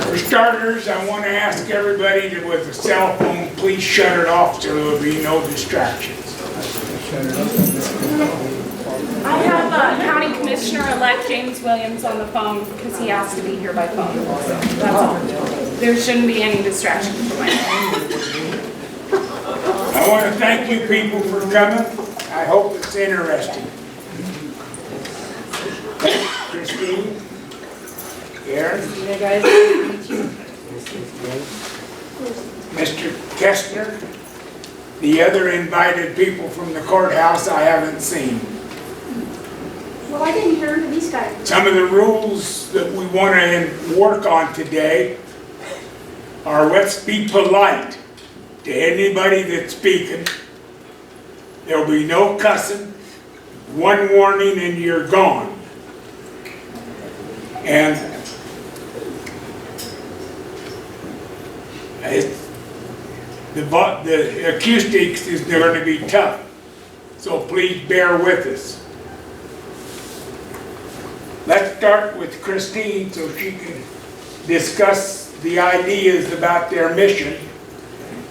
For starters, I want to ask everybody that with a cell phone, please shut it off so there will be no distractions. I have County Commissioner-elect James Williams on the phone because he has to be here by phone. So that's all. There shouldn't be any distraction from my phone. I want to thank you people for coming. I hope it's interesting. Christine? Aaron? Guys, Mr. Kestner? The other invited people from the courthouse I haven't seen. Well, I didn't hear these guys. Some of the rules that we want to work on today are let's be polite to anybody that's speaking. There'll be no cussing, one warning and you're gone. And the acoustics is going to be tough, so please bear with us. Let's start with Christine so she can discuss the ideas about their mission,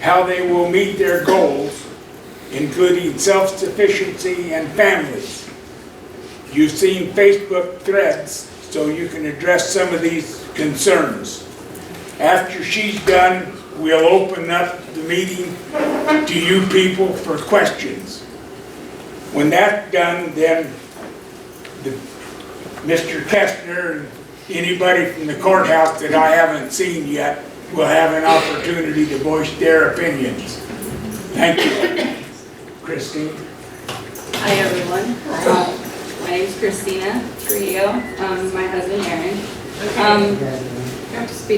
how they will meet their goals, including self-sufficiency and families. You've seen Facebook threads, so you can address some of these concerns. After she's done, we'll open up the meeting to you people for questions. When that's done, then Mr. Kestner and anybody from the courthouse that I haven't seen yet will have an opportunity to voice their opinions. Thank you. Christine? Hi everyone. My name is Christina Trio. My husband Aaron.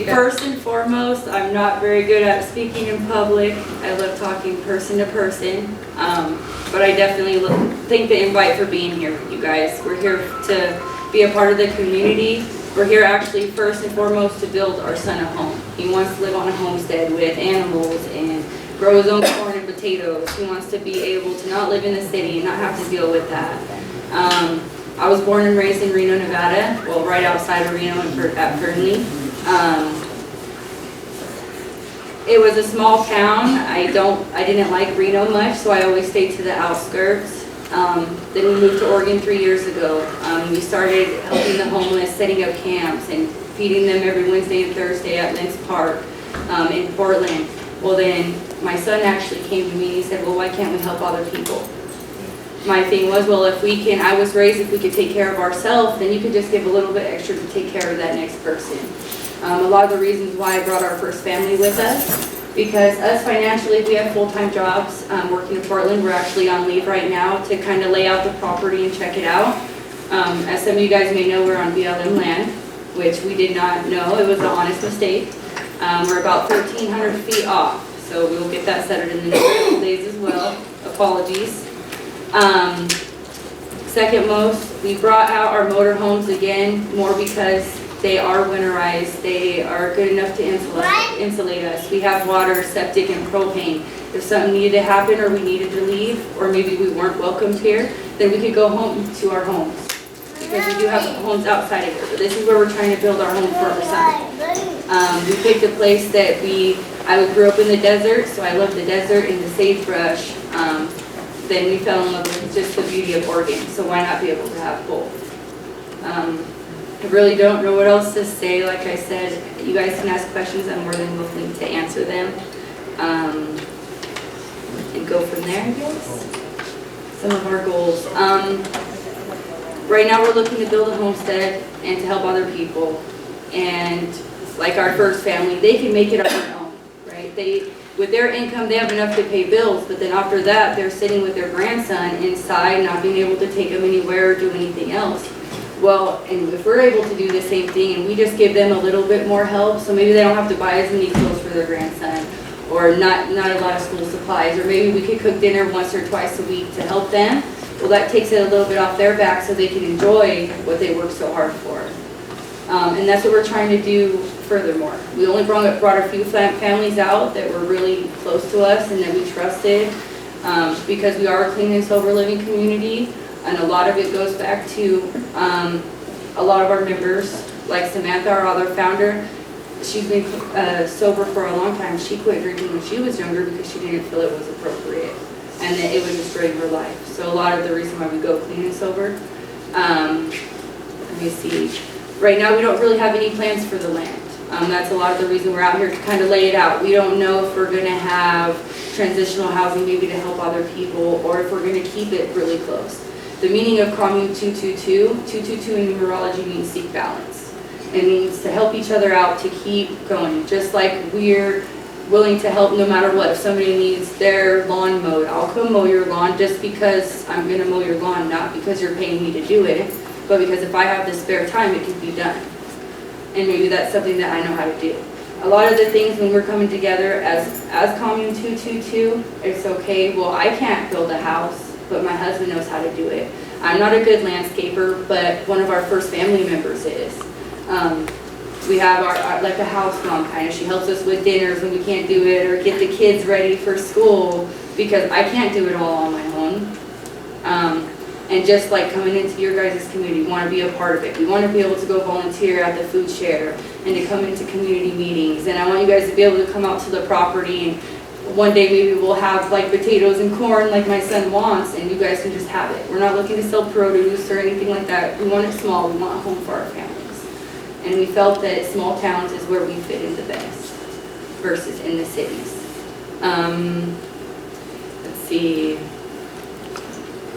First and foremost, I'm not very good at speaking in public. I love talking person to person. But I definitely thank the invite for being here with you guys. We're here to be a part of the community. We're here actually first and foremost to build our son a home. He wants to live on a homestead with animals and grow his own corn and potatoes. He wants to be able to not live in the city and not have to deal with that. I was born and raised in Reno, Nevada, well, right outside of Reno at Fernley. It was a small town. I didn't like Reno much, so I always stayed to the outskirts. Then we moved to Oregon 3 years ago. We started helping the homeless, setting up camps and feeding them every Wednesday and Thursday at Lentz Park in Portland. Well then, my son actually came to me and he said, well, why can't we help other people? My thing was, well, if we can, I was raised if we could take care of ourselves, then you could just give a little bit extra to take care of that next person. A lot of the reasons why I brought our first family with us, because us financially, we have full-time jobs working in Portland. We're actually on leave right now to kind of lay out the property and check it out. As some of you guys may know, we're on BLM land, which we did not know. It was an honest mistake. We're about 1,300 feet off, so we'll get that settled in the next couple days as well. Apologies. Second most, we brought out our motorhomes again, more because they are winterized. They are good enough to insulate us. We have water, septic, and propane. If something needed to happen or we needed to leave, or maybe we weren't welcomed here, then we could go home to our homes. Because we do have homes outside of here. But this is where we're trying to build our home for our son. We picked a place that I grew up in the desert, so I love the desert and the sagebrush. Then we fell in love with just the beauty of Oregon, so why not be able to have both? I really don't know what else to say. Like I said, you guys can ask questions. I'm more than willing to answer them. And go from there, I guess. Some of our goals. Right now we're looking to build a homestead and to help other people. And like our first family, they can make it on their own, right? With their income, they have enough to pay bills, but then after that, they're sitting with their grandson inside, not being able to take them anywhere or do anything else. Well, and if we're able to do the same thing and we just give them a little bit more help, so maybe they don't have to buy as many clothes for their grandson, or not a lot of school supplies, or maybe we could cook dinner once or twice a week to help them. Well, that takes it a little bit off their back so they can enjoy what they work so hard for. And that's what we're trying to do furthermore. We only brought a few families out that were really close to us and that we trusted, because we are a clean and sober living community, and a lot of it goes back to a lot of our members, like Samantha, our other founder. she's been sober for a long time. She quit drinking when she was younger because she didn't feel it was appropriate and that it would destroy her life. So a lot of the reason why we go clean and sober. Let me see. Right now, we don't really have any plans for the land. That's a lot of the reason we're out here to kind of lay it out. We don't know if we're going to have transitional housing maybe to help other people or if we're going to keep it really close. The meaning of Commune 222 in numerology means seek balance. It means to help each other out, to keep going. Just like we're willing to help no matter what. If somebody needs their lawn mowed, I'll come mow your lawn just because I'm going to mow your lawn, not because you're paying me to do it, but because if I have the spare time, it can be done. And maybe that's something that I know how to do. A lot of the things when we're coming together as Commune 222, it's okay, well, I can't build a house, but my husband knows how to do it. I'm not a good landscaper, but one of our first family members is. We have our like a house mom kind of, she helps us with dinners when we can't do it, or get the kids ready for school, because I can't do it all on my own. And just like coming into your guys' community, we want to be a part of it. We want to be able to go volunteer at the food share and to come into community meetings. And I want you guys to be able to come out to the property, and one day maybe we'll have like potatoes and corn like my son wants, and you guys can just have it. We're not looking to sell produce or anything like that. We want it small. We want a home for our families. And we felt that small towns is where we fit in the best versus in the cities. Let's see.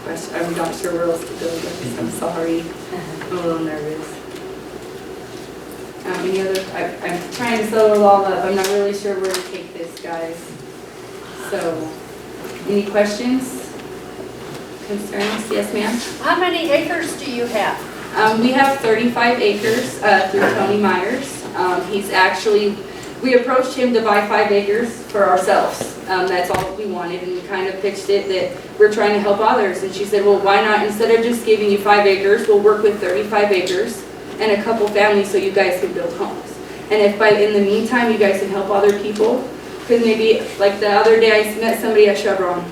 I'm not sure where else to go with this. I'm sorry. I'm a little nervous. Any other? I'm trying to settle it all up. I'm not really sure where to take this, guys. So, any questions? Concerns? Yes, ma'am? How many acres do you have? We have 35 acres through Tony Myers. He's actually, we approached him to buy 5 acres for ourselves. That's all we wanted, and we kind of pitched it that we're trying to help others. And she said, well, why not, instead of just giving you 5 acres, we'll work with 35 acres and a couple families so you guys can build homes. And if in the meantime you guys can help other people, because maybe, like the other day I met somebody at Chevron,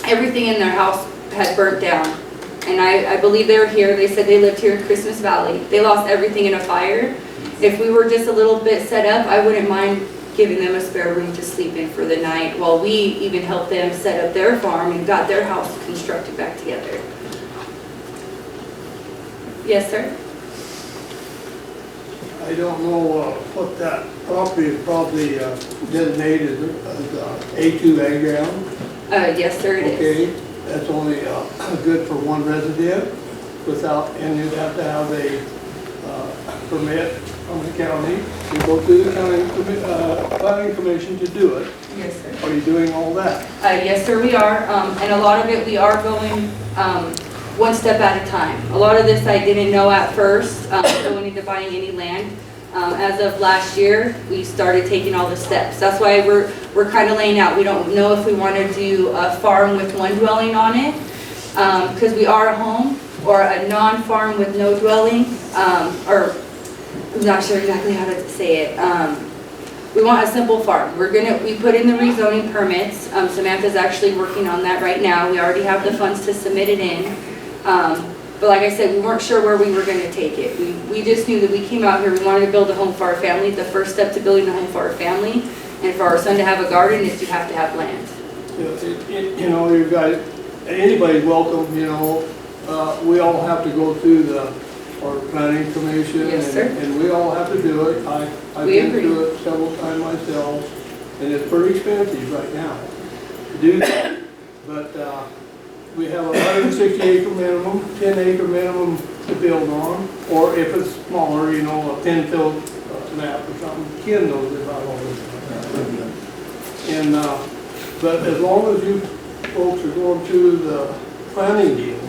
everything in their house had burnt down. And I believe they were here, they said they lived here in Christmas Valley. They lost everything in a fire. If we were just a little bit set up, I wouldn't mind giving them a spare room to sleep in for the night, while we even helped them set up their farm and got their house constructed back together. Yes, sir? I don't know what that property is probably designated as A2 ag ground. Yes, sir, it is. Okay, that's only good for one resident without, and you'd have to have a permit from the county to go through the county planning commission to do it. Yes, sir. Are you doing all that? Yes, sir, we are. And a lot of it, we are going one step at a time. A lot of this I didn't know at first, going into buying any land. As of last year, we started taking all the steps. That's why we're kind of laying out. We don't know if we want to do a farm with one dwelling on it, because we are a home, or a non-farm with no dwelling, or I'm not sure exactly how to say it. We want a simple farm. We put in the rezoning permits. Samantha's actually working on that right now. We already have the funds to submit it in. But like I said, we weren't sure where we were going to take it. We just knew that we came out here, we wanted to build a home for our family. The first step to building a home for our family and for our son to have a garden is you have to have land. You know, you guys, anybody's welcome, you know. We all have to go through our planning commission. Yes, sir. And we all have to do it. I've been through it several times myself, and it's pretty expensive right now to do that. But we have a 160 acre minimum, 10 acre minimum to build on, or if it's smaller, you know, a thin-field map or something. Ken knows about all this. And but as long as you folks are going through the planning deal,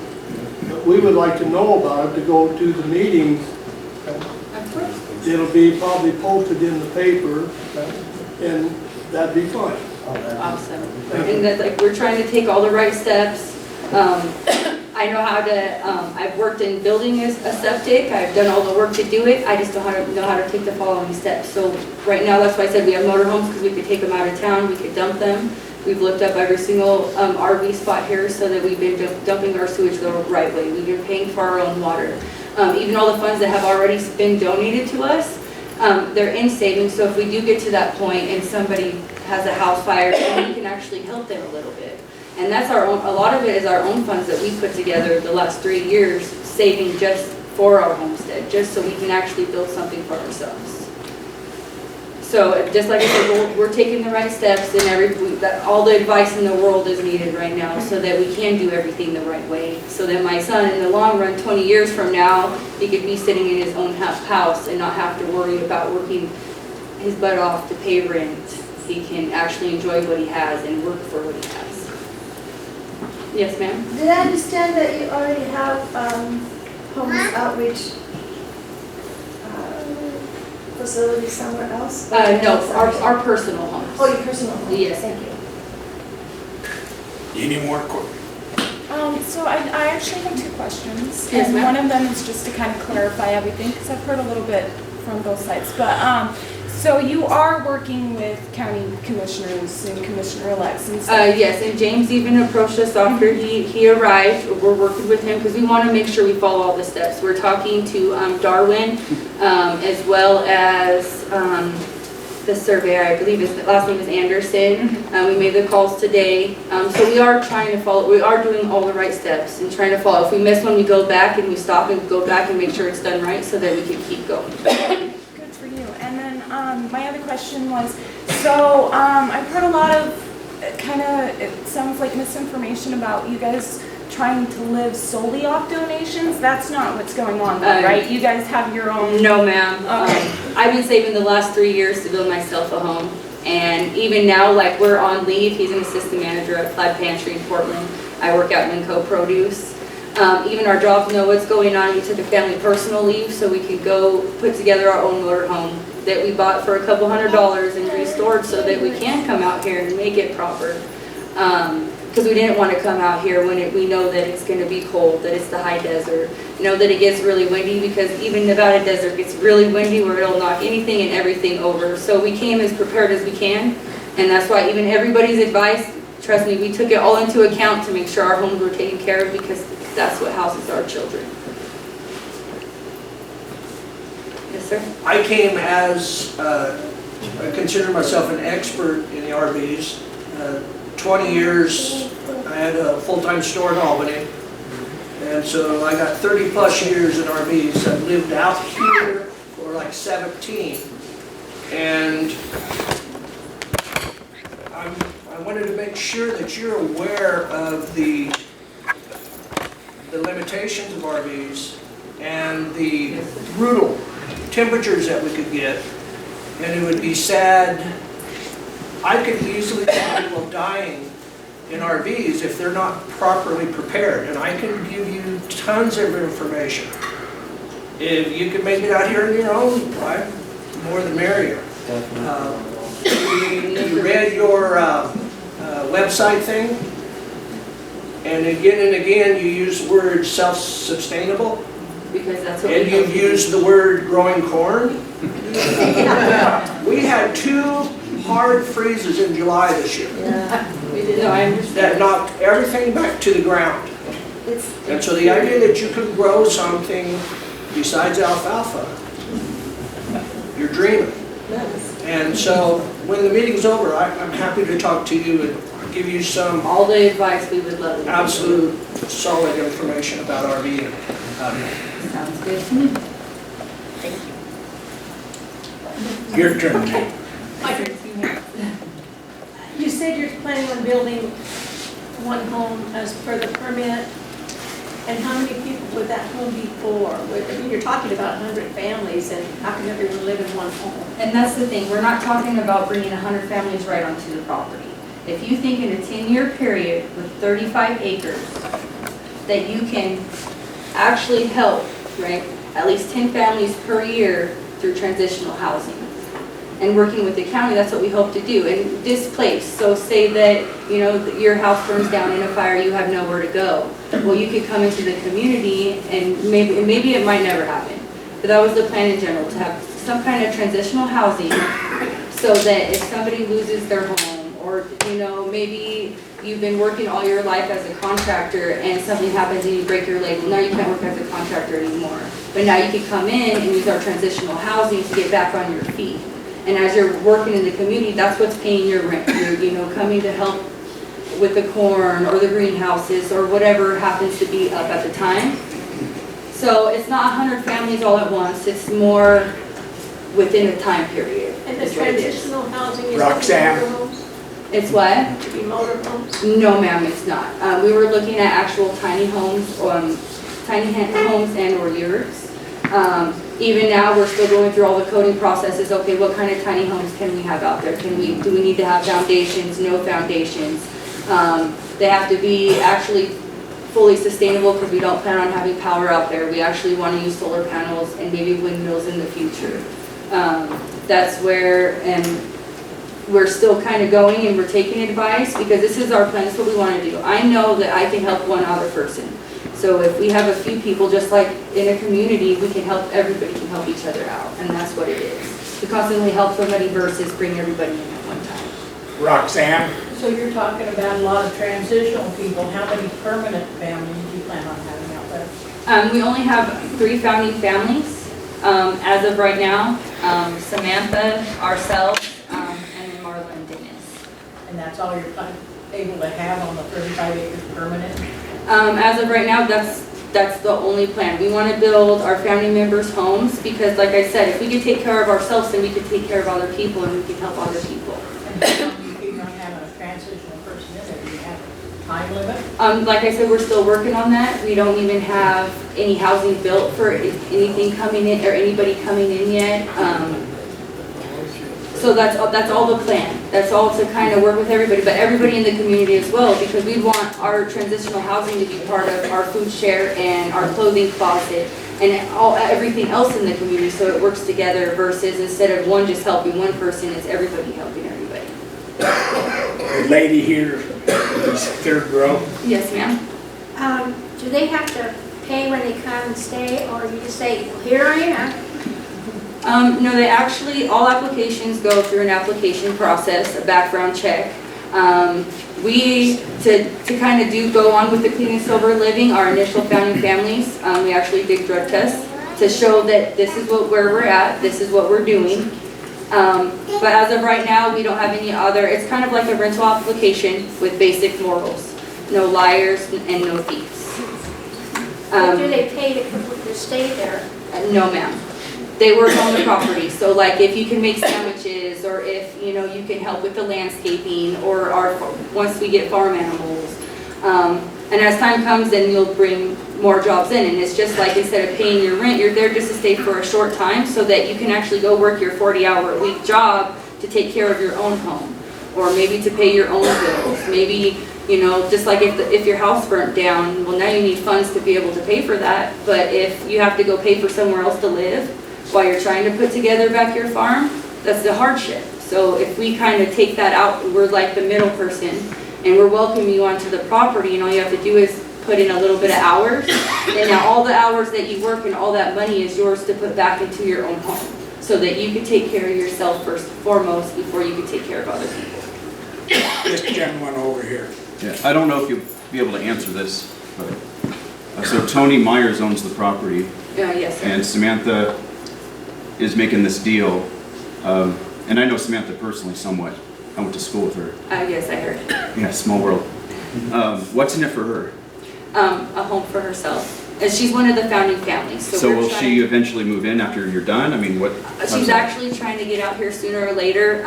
we would like to know about it to go to the meetings. Of course. It'll be probably posted in the paper, and that'd be fine. Awesome. And that, like, we're trying to take all the right steps. I know how to, I've worked in building a septic, I've done all the work to do it, I just don't know how to take the following steps. So right now, that's why I said we have motorhomes, because we could take them out of town, we could dump them. We've looked up every single RV spot here so that we've been dumping our sewage the right way. We've been paying for our own water. Even all the funds that have already been donated to us, They're in savings, so if we do get to that point and somebody has a house fire, then we can actually help them a little bit. And that's our own, a lot of it is our own funds that we put together the last 3 years, saving just for our homestead, just so we can actually build something for ourselves. So just like I said, we're taking the right steps, and all the advice in the world is needed right now so that we can do everything the right way. So that my son, in the long run, 20 years from now, he could be sitting in his own house and not have to worry about working his butt off to pay rent. He can actually enjoy what he has and work for what he has. Yes, ma'am? Did I understand that you already have homeless outreach facility somewhere else? No, our personal homes. Oh, your personal home? Yes. Thank you. Any more questions? So I actually have 2 questions. Yes, And ma'am. one of them is just to kind of clarify everything, because I've heard a little bit from both sides. But, so you are working with county commissioners and commissioner-elects and stuff? Yes, and James even approached us after he arrived. We're working with him because we want to make sure we follow all the steps. We're talking to Darwin, as well as the surveyor, I believe his last name is Anderson. We made the calls today. So we are trying to follow, we are doing all the right steps and trying to follow. If we miss one, we go back and we stop and go back and make sure it's done right so that we can keep going. Good for you. And then my other question was, so I've heard a lot of it sounds like misinformation about you guys trying to live solely off donations. That's not what's going on though, right? You guys have your own... No, ma'am. Okay. I've been saving the last 3 years to build myself a home. And even now, like, we're on leave. He's an assistant manager at Plaid Pantry in Portland. I work at Minco Produce. Even our jobs know what's going on. We took a family personal leave so we could go put together our own motor home that we bought for a couple $100 and restored so that we can come out here and make it proper. Because we didn't want to come out here when we know that it's going to be cold, that it's the high desert, know that it gets really windy, because even Nevada desert gets really windy where it'll knock anything and everything over. So we came as prepared as we can, and that's why even everybody's advice, trust me, we took it all into account to make sure our homes were taken care of, because that's what houses our children. Yes, sir? I came as, I consider myself an expert in the RVs. 20 years, I had a full-time store in Albany, and so I got 30 plus years in RVs. I've lived out here for like 17, and I wanted to make sure that you're aware of the limitations of RVs and the brutal temperatures that we could get, and it would be sad. I could easily see people dying in RVs if they're not properly prepared, and I can give you tons of information. If you can make it out here on your own, more the merrier. You read your website thing, and again you use the word self-sustainable, Because that's what and you've used the word growing corn. We had 2 hard freezes in July this year we did. No, I understand. that knocked everything back to the ground. And so the idea that you could grow something besides alfalfa, you're dreaming. And so when the meeting's over, I'm happy to talk to you and give you some All the advice we would love. absolute solid information about RVing. Sounds good to me. Your turn, Jane. You said you're planning on building one home as per the permit, and how many people would that home be for? I mean, you're talking about 100 families, and how can everyone live in one home? And that's the thing, we're not talking about bringing 100 families right onto the property. If you think in a 10-year period with 35 acres, that you can actually help, right, at least 10 families per year through transitional housing. And working with the county, that's what we hope to do. And displaced, so say that, you know, your house burns down in a fire, you have nowhere to go. Well, you could come into the community, and maybe it might never happen. But that was the plan in general, to have some kind of transitional housing so that if somebody loses their home, or, you know, maybe you've been working all your life as a contractor and something happens and you break your leg, well, now you can't work as a contractor anymore. But now you can come in and use our transitional housing to get back on your feet. And as you're working in the community, that's what's paying your rent. You're, coming to help with the corn or the greenhouses or whatever happens to be up at the time. So it's not 100 families all at once, it's more within a time period. And the is what it is. transitional housing is Roxanne. motorhomes? It's what? To be motorhomes? No ma'am, it's not. We were looking at actual tiny homes, homes and or yurts. Even now, we're still going through all the coding processes. Okay, what kind of tiny homes can we have out there? Do we need to have foundations, no foundations? They have to be actually fully sustainable because we don't plan on having power out there. We actually want to use solar panels and maybe windmills in the future. That's where, and we're still kind of going and we're taking advice because this is our plan, this is what we want to do. I know that I can help one other person. So if we have a few people, just like in a community, we can help, everybody can help each other out, and that's what it is. To constantly help somebody versus bring everybody in at one time. Roxanne? So you're talking about a lot of transitional people. How many permanent families do you plan on having out there? We only have 3 founding families as of right now. Samantha, ourselves, and then Marla and Dennis. And that's all you're able to have on the 35 acres permanent? As of right now, that's the only plan. We want to build our family members' homes because, like I said, if we could take care of ourselves, then we could take care of other people and we can help other people. And how long do you figure on having a transitional person in there? Do you have a time limit? Like I said, we're still working on that. We don't even have any housing built for anything coming in or anybody coming in yet. So that's all the plan. That's all to kind of work with everybody, but everybody in the community as well, because we want our transitional housing to be part of our food share and our clothing closet and everything else in the community, so it works together versus instead of one just helping one person, it's everybody helping everybody. The lady here, is third row. Yes, ma'am. Do they have to pay when they come and stay, or you just say, well, here I am? No, they actually, all applications go through an application process, a background check. To kind of go on with the clean and sober living, our initial founding families, we actually did drug tests to show that this is where we're at, this is what we're doing. But as of right now, we don't have any other, it's kind of like a rental application with basic morals. No liars and no thieves. Or do they pay to stay there? No, ma'am. They work on the property, so like if you can make sandwiches, or if you can help with the landscaping, or once we get farm animals. And as time comes, then you'll bring more jobs in, and it's just like instead of paying your rent, you're there just to stay for a short time so that you can actually go work your 40-hour-a-week job to take care of your own home, or maybe to pay your own bills. Maybe, just like if your house burnt down, well, now you need funds to be able to pay for that, but if you have to go pay for somewhere else to live while you're trying to put together back your farm, that's the hardship. So if we kind of take that out, we're like the middle person, and we're welcoming you onto the property, and all you have to do is put in a little bit of hours, and now all the hours that you work and all that money is yours to put back into your own home, so that you can take care of yourself first and foremost before you can take care of other people. This gentleman over here. Yeah, I don't know if you'll be able to answer this, but, so Tony Myers owns the property, Yes, sir. and Samantha is making this deal, and I know Samantha personally somewhat. I went to school with her. Yes, I heard. Yeah, small world. What's in it for her? A home for herself. And she's one of the founding families. So we're will trying- she eventually move in after you're done? I mean, She's actually trying to get out here sooner or later.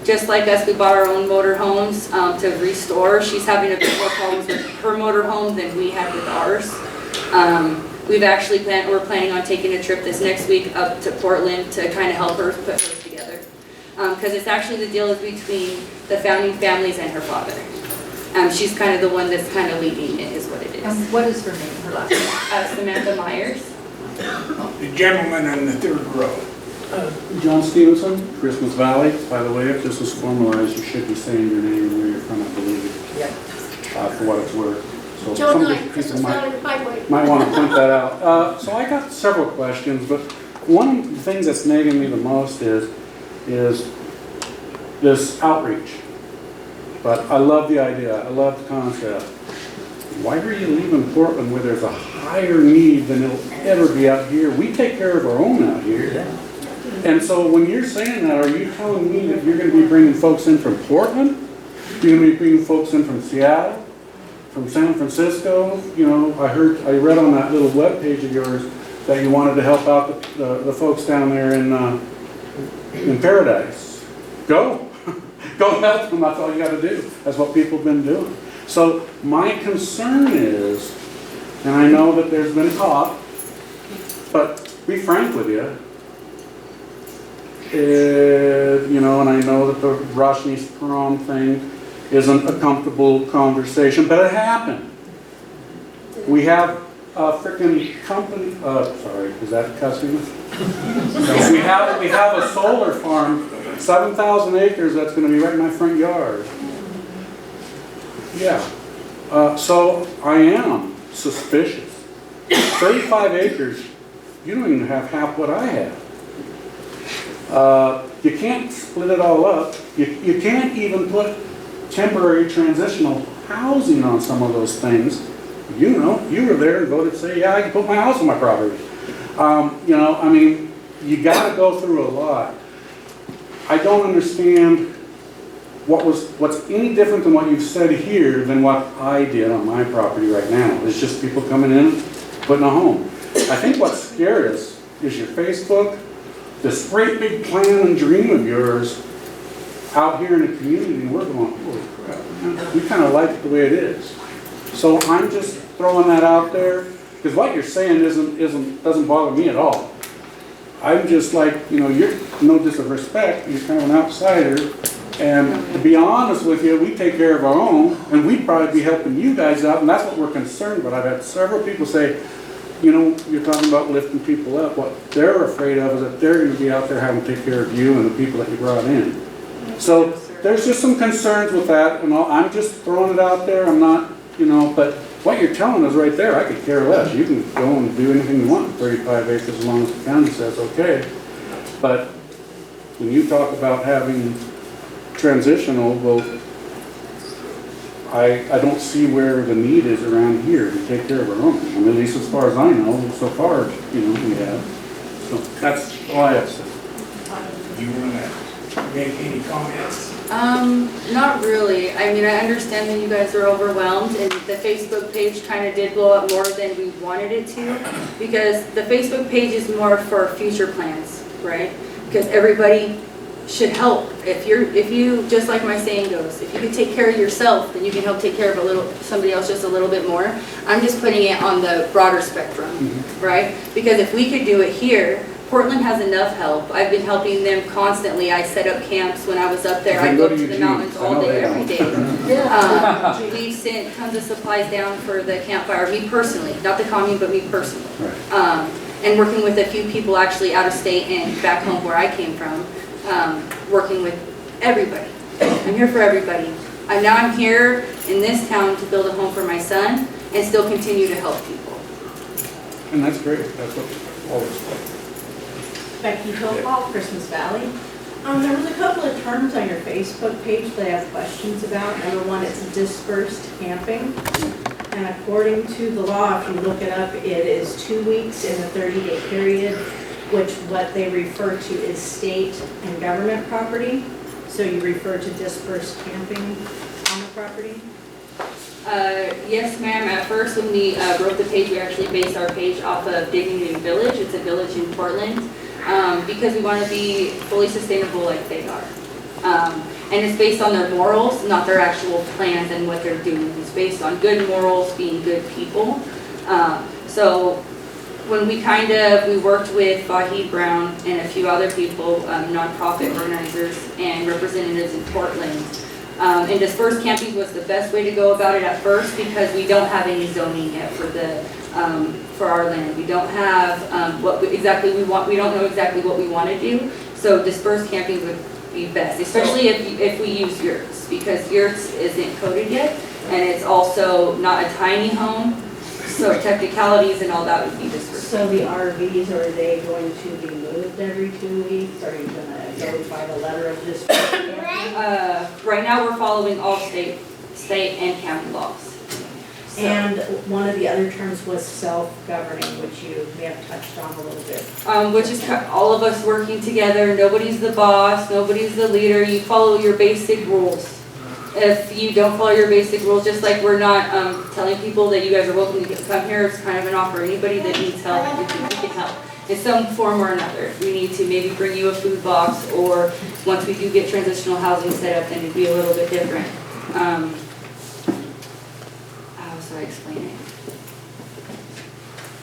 Just like us, we bought our own motor homes to restore. She's having a bit more problems with her motor home than we had with ours. We're planning on taking a trip this next week up to Portland to kind of help her put hers together. Because it's actually the deal is between the founding families and her father. She's kind of the one that's kind of leading it, is what it is. What is her name, her last name? Samantha Myers. The gentleman in the third row. John Stevenson, Christmas Valley. By the way, if this is formalized, you should be saying your name and where you're from, I believe, Yep. for what it's worth. So Joe some of Knight, the Christmas people Valley Highway. might want to point that out. So I got several questions, but one of the things that's nagging me the most is this outreach. But I love the idea, I love the concept. Why are you leaving Portland where there's a higher need than it'll ever be out here. We take care of our own out here. And so when you're saying that, are you telling me that you're gonna be bringing folks in from Portland? You're gonna be bringing folks in from Seattle, from San Francisco? You know, I read on that little webpage of yours that you wanted to help out the folks down there in Paradise. Go. Go help them, that's all you gotta do. That's what people have been doing. So my concern is, and I know that there's been talk, but be frank with you, you know, and I know that the Roshni's prom thing isn't a comfortable conversation, but it happened. We have a frickin' company, sorry, is that cussing? No, we have a solar farm, 7,000 acres, that's gonna be right in my front yard. Yeah, so I am suspicious. 35 acres, you don't even have half what I have. You can't split it all up. You can't even put temporary transitional housing on some of those things. You know, you were there and voted to say, yeah, I can put my house on my property. You know, I mean, you gotta go through a lot. I don't understand what's any different than what you've said here than what I did on my property right now. It's just people coming in, putting a home. I think what scared us is your Facebook, this great big plan and dream of yours out here in the community, and we're going, holy crap, man, we kind of like it the way it is. So I'm just throwing that out there, because what you're saying doesn't bother me at all. I'm just like, you know, you're no disrespect, you're kind of an outsider, and to be honest with you, we take care of our own, and we'd probably be helping you guys out, and that's what we're concerned about. I've had several people say, you know, you're talking about lifting people up. What they're afraid of is that they're going to be out there having to take care of you and the people that you brought in. So there's just some concerns with that, and I'm just throwing it out there. I'm not, you know, but what you're telling us right there, I could care less. You can go and do anything you want, 35 acres, as long as the county says okay. But when you talk about having transitional, well, I don't see where the need is around here to take care of our own. I mean, at least as far as I know, so far, you know, we have. So that's all I have to say. Do you want to make any comments? Not really. I mean, I understand that you guys are overwhelmed, and the Facebook page kind of did blow up more than we wanted it to, because the Facebook page is more for future plans, right? Because everybody should help. If you, just like my saying goes, if you can take care of yourself, then you can help take care of somebody else just a little bit more. I'm just putting it on the broader spectrum, right? Because if we could do it here, Portland has enough help. I've been helping them constantly. I set up camps when I was up there. I go to the mountains all day, every day. We've sent tons of supplies down for the campfire, me personally, not the commune, but me personally. And working with a few people actually out of state and back home where I came from. Working with everybody. I'm here for everybody. Now I'm here in this town to build a home for my son and still continue to help people. And that's great. That's what always. Becky Hall, Christmas Valley. There was a couple of terms on your Facebook page that I have questions about. Number one, it's dispersed camping. And according to the law, if you look it up, it is 2 weeks in a 30-day period, which what they refer to is state and government property. So you refer to dispersed camping on the property? Yes, ma'am. At first, when we wrote the page, we actually based our page off of Dignity Village. It's a village in Portland, because we want to be fully sustainable like they are. And it's based on their morals, not their actual plans and what they're doing. It's based on good morals, being good people. So when we worked with Fahid Brown and a few other people, nonprofit organizers and representatives in Portland. And dispersed camping was the best way to go about it at first, because we don't have any zoning yet for our land. We don't have exactly we want. We don't know exactly what we want to do. So dispersed camping would be best, especially if we use yurts, because yurts isn't coded yet, and it's also not a tiny home. So technicalities and all that would be dispersed. So the RVs, are they going to be moved every 2 weeks? Are you going to go by the letter of this? Right now, we're following all state and county laws. And one of the other terms was self-governing, which you may have touched on a little bit. Which is all of us working together. Nobody's the boss, nobody's the leader. You follow your basic rules. If you don't follow your basic rules, just like we're not telling people that you guys are welcome to come here, it's kind of an offer. Anybody that needs help, we can help in some form or another. We need to maybe bring you a food box, or once we do get transitional housing set up, then it'd be a little bit different. How should I explain it?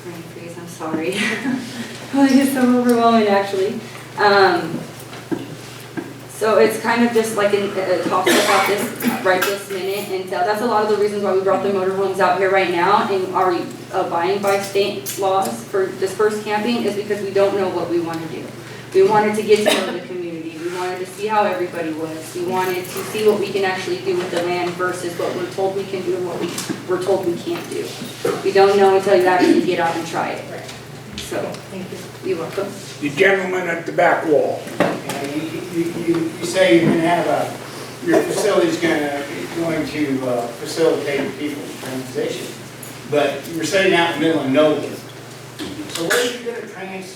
Brain freeze, I'm sorry. Oh, it's so overwhelming, actually. So it's kind of just like talks about this right this minute, and that's a lot of the reasons why we brought the motorhomes out here right now and are abiding by state laws for dispersed camping is because we don't know what we want to do. We wanted to get to know the community. We wanted to see how everybody was. We wanted to see what we can actually do with the land versus what we're told we can do and what we're told we can't do. We don't know until you actually get out and try it. So, Thank you. you're welcome. The gentleman at the back wall. You say you're going to have your facility's going to facilitate people's transition, but you're sitting out in the middle of nowhere. So what are you going to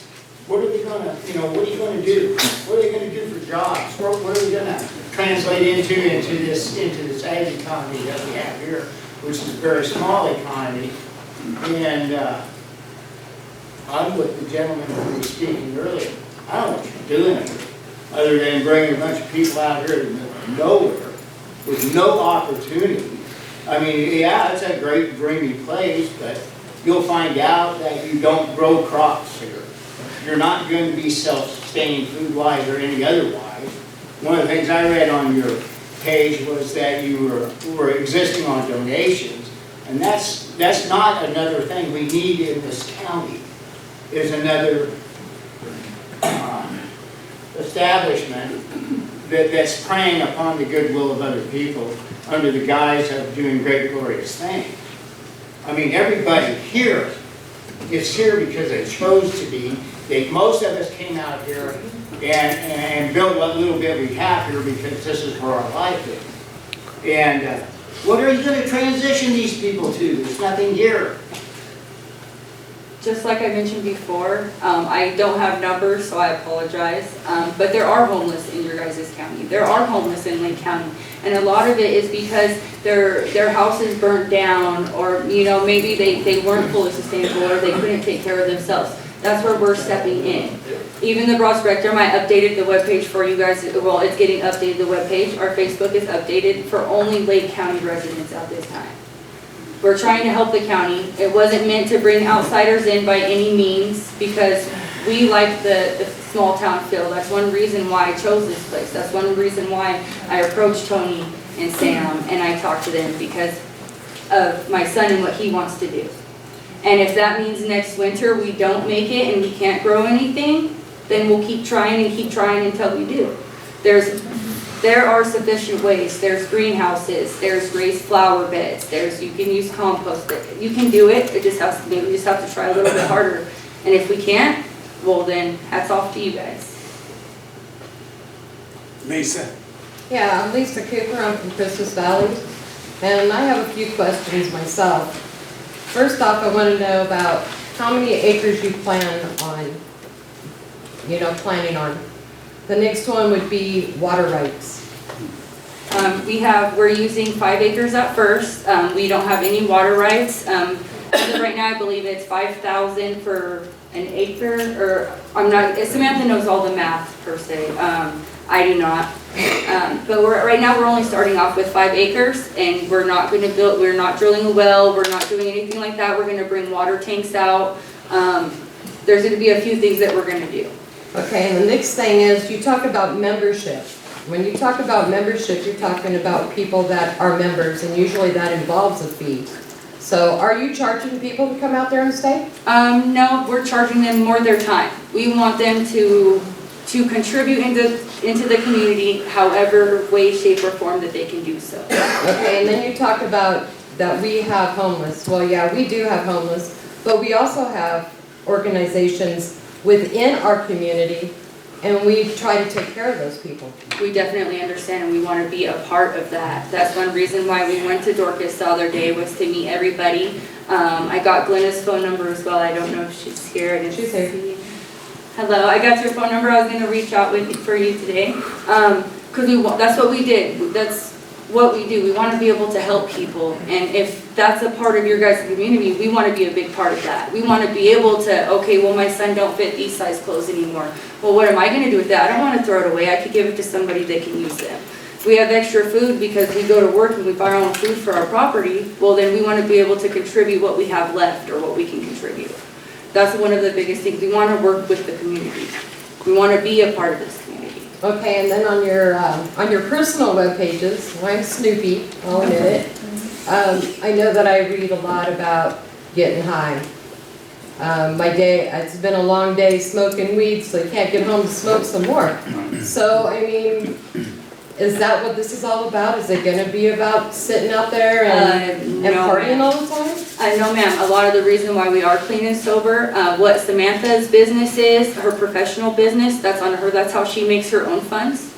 what are they going to, what are you going to do? What are they going to do for jobs? What are we going to translate into this ag economy that we have here, which is a very small economy? And I'm with the gentleman who was speaking earlier. I don't know what you're doing here, other than bringing a bunch of people out here to nowhere with no opportunity. I mean, yeah, it's a great dreamy place, but you'll find out that you don't grow crops here. You're not going to be self-sustaining food-wise or any otherwise. One of the things I read on your page was that you were existing on donations, and that's not another thing we need in this county. Is another establishment that's preying upon the goodwill of other people under the guise of doing great glorious things. I mean, everybody here is here because they chose to be. Most of us came out here and built what little bit we have here because this is where our life is. And what are you going to transition these people to? There's nothing here. Just like I mentioned before, I don't have numbers, so I apologize. But there are homeless in your guys' county. There are homeless in Lake County. And a lot of it is because their house is burnt down, or maybe they weren't fully sustainable, or they couldn't take care of themselves. That's where we're stepping in. Even the broad spectrum, I updated the webpage for you guys. Well, it's getting updated, the webpage. Our Facebook is updated for only Lake County residents at this time. We're trying to help the county. It wasn't meant to bring outsiders in by any means because we like the small town feel. That's one reason why I chose this place. That's one reason why I approached Tony and Sam and I talked to them, because of my son and what he wants to do. And if that means next winter we don't make it and we can't grow anything, then we'll keep trying until we do. There are sufficient ways. There's greenhouses, there's raised flower beds, you can use compost. You can do it. We just have to try a little bit harder. And if we can't, well then hats off to you guys. Lisa. Yeah, I'm Lisa Cooper. I'm from Christmas Valley, and I have a few questions myself. First off, I want to know about how many acres you plan on, planning on. The next one would be water rights. We're using 5 acres at first. We don't have any water rights. As of right now, I believe it's 5,000 for an acre, or I'm not, Samantha knows all the math per se. I do not. But right now we're only starting off with 5 acres, and we're not going to build, we're not drilling a well, we're not doing anything like that. We're going to bring water tanks out. There's going to be a few things that we're going to do. Okay, and the next thing is you talk about membership. When you talk about membership, you're talking about people that are members, and usually that involves a fee. So are you charging people to come out there and stay? No, we're charging them more their time. We want them to contribute into the community however way, shape, or form that they can do so. Okay, and then you talk about that we have homeless. Well, yeah, we do have homeless, but we also have organizations within our community and we try to take care of those people. We definitely understand and we want to be a part of that. That's one reason why we went to Dorcas the other day, was to meet everybody. I got Glenda's phone number as well. I don't know if she's here. I didn't She's here. see. Hello, I got your phone number. I was going to reach out for you today. Because that's what we did. That's what we do. We want to be able to help people. And if that's a part of your guys' community, we want to be a big part of that. We want to be able to, okay, well, my son don't fit these size clothes anymore. Well, what am I going to do with that? I don't want to throw it away. I could give it to somebody that can use them. We have extra food because we go to work and we buy our own food for our property. Well, then we want to be able to contribute what we have left or what we can contribute. That's one of the biggest things. We want to work with the community. We want to be a part of this community. Okay, and then on your personal web pages, I'm Snoopy, I'll admit it. I know that I read a lot about getting high. It's been a long day smoking weed, so you can't get home to smoke some more. So, I mean, is that what this is all about? Is it gonna be about sitting out there and No, partying ma'am. all the time? No, ma'am. A lot of the reason why we are clean and sober, what Samantha's business is, her professional business, that's on her. That's how she makes her own funds.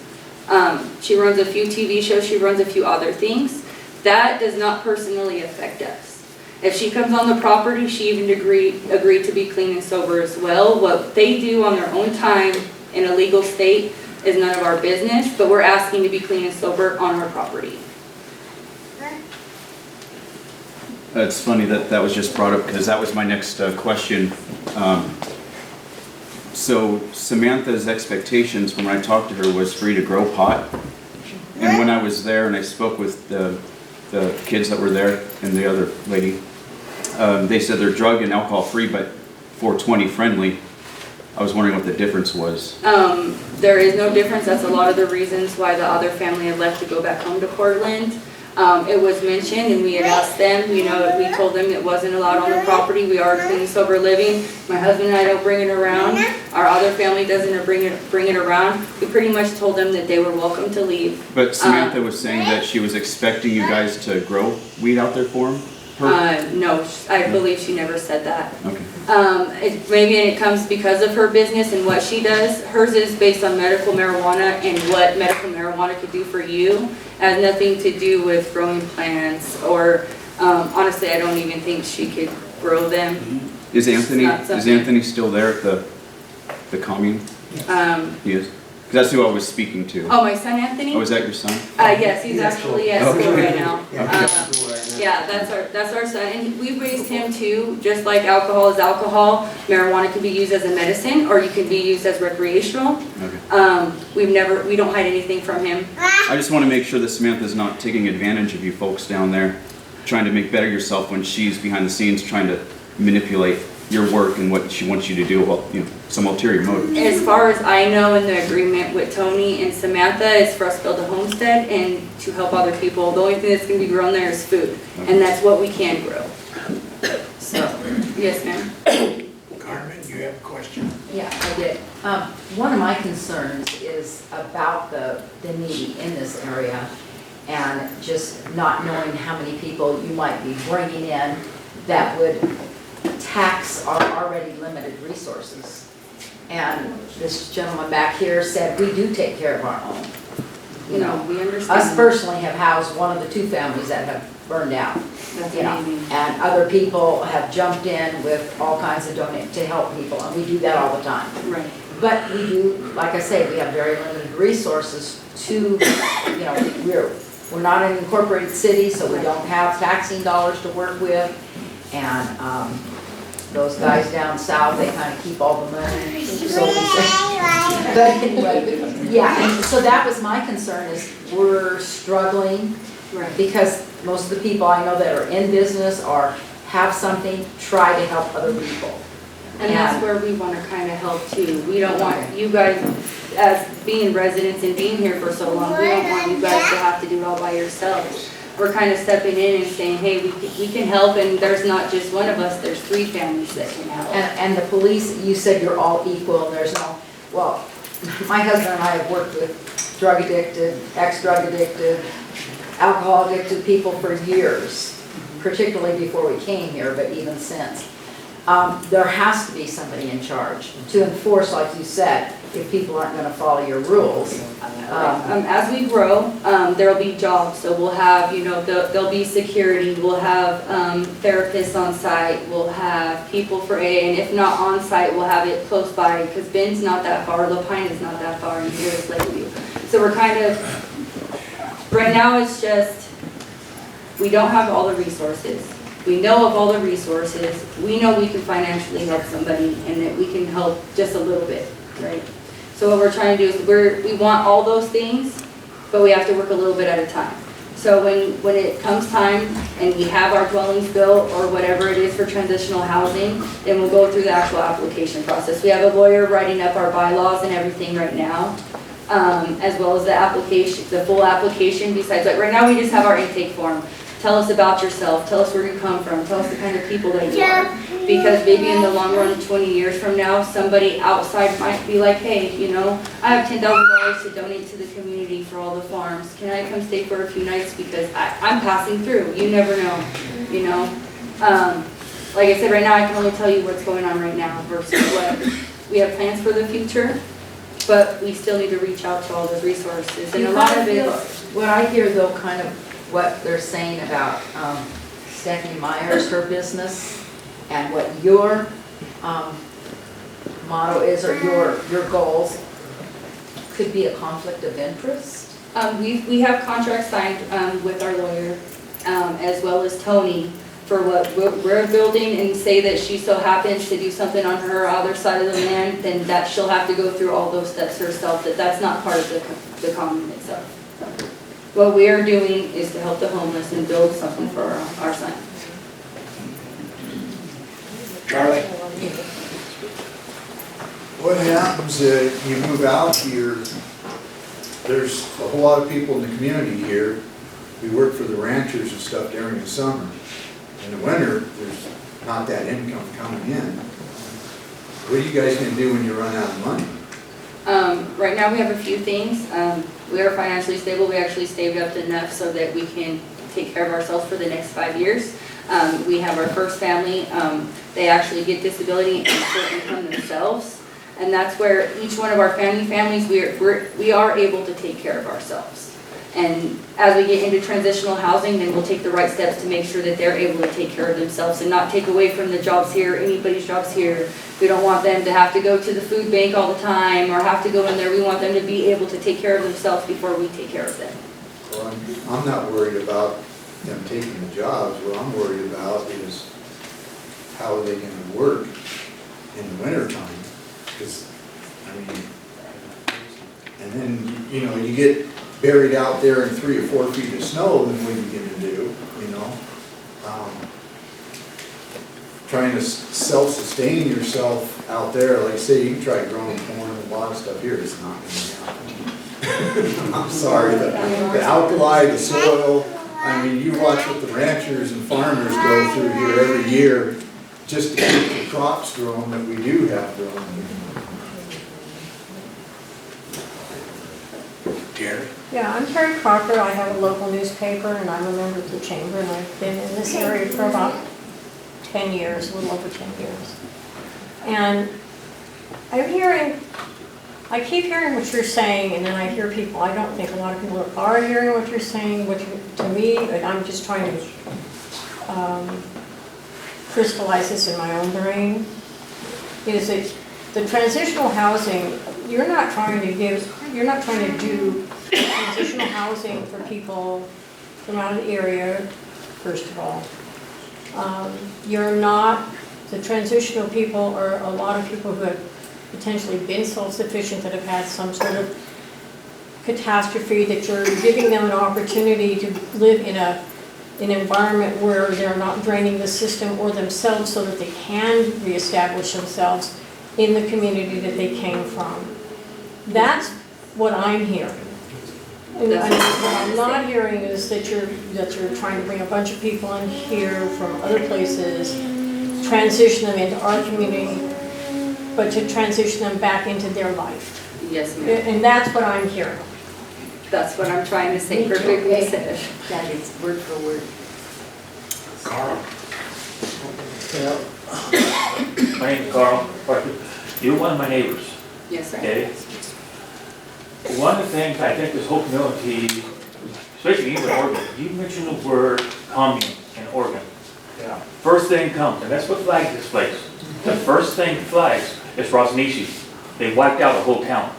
She runs a few TV shows. She runs a few other things. That does not personally affect us. If she comes on the property, she even agreed to be clean and sober as well. What they do on their own time in a legal state is none of our business, but we're asking to be clean and sober on our property. It's funny that that was just brought up because that was my next question. So Samantha's expectations when I talked to her was for you to grow pot. And when I was there and I spoke with the kids that were there and the other lady, they said they're drug and alcohol free but 420 friendly. I was wondering what the difference was. There is no difference. That's a lot of the reasons why the other family had left to go back home to Portland. It was mentioned and we had asked them, we told them it wasn't allowed on the property. We are clean and sober living. My husband and I don't bring it around. Our other family doesn't bring it around. We pretty much told them that they were welcome to leave. But Samantha was saying that she was expecting you guys to grow weed out there for her? No, I believe she never said that. Okay. Maybe it comes because of her business and what she does. Hers is based on medical marijuana and what medical marijuana could do for you. It has nothing to do with growing plants or, honestly, I don't even think she could grow them. Is Anthony still there at the commune? He is? Because that's who I was speaking to. Oh, my son Anthony? Oh, is that your son? Yes, he's actually at school right now. Okay. Yeah, that's our son, and we raised him too, just like alcohol is alcohol, marijuana can be used as a medicine, or you can be used as recreational. Okay. We don't hide anything from him. I just want to make sure that Samantha's not taking advantage of you folks down there, trying to make better yourself when she's behind the scenes trying to manipulate your work and what she wants you to do, well, some ulterior motive. As far as I know, in the agreement with Tony and Samantha is for us to build a homestead and to help other people. The only thing that's going to be grown there is food, and that's what we can grow. So, yes, ma'am. Carmen, you have a question? Yeah, I did. One of my concerns is about the needy in this area and just not knowing how many people you might be bringing in that would tax our already limited resources. And this gentleman back here said we do take care of our own. We understand. Us personally have housed one of the two families that have burned out. That's amazing. And other people have jumped in with all kinds of donations to help people, and we do that all the time. Right. But we do, like I say, we have very limited resources to, we're not an incorporated city, so we don't have taxing dollars to work with. And those guys down south, they kind of keep all the money. So but anyway, yeah, and so that was my concern is we're struggling. Right. Because most of the people I know that are in business or have something, try to help other people. And that's where we want to kind of help too. We don't want you guys, as being residents and being here for so long, we don't want you guys to have to do it all by yourselves. We're kind of stepping in and saying, hey, we can help, and there's not just one of us, there's 3 families that can help. And the police, you said you're all equal and there's no, well, my husband and I have worked with drug addicted, ex-drug addicted, alcohol addicted people for years, particularly before we came here, but even since. There has to be somebody in charge to enforce, like you said, if people aren't gonna follow your rules. As we grow, there'll be jobs, so we'll have, there'll be security, we'll have therapists on site, we'll have people for AA, and if not on site, we'll have it close by, because Ben's not that far, Lapine is not that far, and here is Lakeview. So we're kind of, right now it's just, we don't have all the resources. We know of all the resources, we know we can financially help somebody, and that we can help just a little bit, right? So what we're trying to do is we want all those things, but we have to work a little bit at a time. So when it comes time and we have our dwellings built or whatever it is for transitional housing, then we'll go through the actual application process. We have a lawyer writing up our bylaws and everything right now, as well as the application, the full application. Besides, like right now we just have our intake form. Tell us about yourself, tell us where you come from, tell us the kind of people that you are. Because maybe in the long run, 20 years from now, somebody outside might be like, hey, I have $10,000 to donate to the community for all the farms. Can I come stay for a few nights because I'm passing through? You never know, Like I said, right now I can only tell you what's going on right now versus what we have plans for the future, but we still need to reach out to all those resources. And a lot of it, What I hear though, kind of what they're saying about Stephanie Myers, her business, and what your motto is or your goals, could be a conflict of interest? we have contracts signed with our lawyer, as well as Tony, for what we're building, and say that she so happens to do something on her other side of the land, then that she'll have to go through all those steps herself, that's not part of the commune itself. What we are doing is to help the homeless and build something for our son. Charlie? What happens if you move out here, there's a whole lot of people in the community here. We work for the ranchers and stuff during the summer. In the winter, there's not that income coming in. What are you guys gonna do when you run out of money? Right now we have a few things. We are financially stable. We actually saved up enough so that we can take care of ourselves for the next 5 years. We have our first family. They actually get disability and full income themselves. And that's where each one of our families, we are able to take care of ourselves. And as we get into transitional housing, then we'll take the right steps to make sure that they're able to take care of themselves and not take away from the jobs here, anybody's jobs here. We don't want them to have to go to the food bank all the time or have to go in there. We want them to be able to take care of themselves before we take care of them. Well, I'm not worried about them taking the jobs. What I'm worried about is how are they gonna work in the wintertime? Because, and then, you get buried out there in 3 or 4 feet of snow, then what are you gonna do, Trying to self-sustain yourself out there, like say you try growing corn and a lot of stuff here, it's not gonna happen. I'm sorry, the alkali, the soil, you watch what the ranchers and farmers go through here every year just to keep the crops growing that we do have growing. Jerry? Yeah, I'm Terry Crocker. I have a local newspaper and I'm a member of the chamber, and I've been in this area for about 10 years, a little over 10 years. And I keep hearing what you're saying, and then I hear people, I don't think a lot of people are hearing what you're saying, which to me, and I'm just trying to crystallize this in my own brain, is that the transitional housing, you're not trying to do transitional housing for people from out of the area, first of all. The transitional people are a lot of people who have potentially been self-sufficient, that have had some sort of catastrophe, that you're giving them an opportunity to live in an environment where they're not draining the system or themselves, so that they can reestablish themselves in the community that they came from. That's what I'm hearing. And what I'm not hearing is that you're trying to bring a bunch of people in here from other places, transition them into our community, but to transition them back into their life. Yes, ma'am. And that's what I'm hearing. That's what I'm trying to say, perfectly said. That is word for word. Carl? My name's Carl. You're one of my neighbors. Yes, sir. Okay? One of the things I think this whole community, especially even Oregon, you mentioned the word commune in Oregon. Yeah. First thing comes, and that's what flags this place. The first thing flags is Rosnishi. They wiped out a whole town.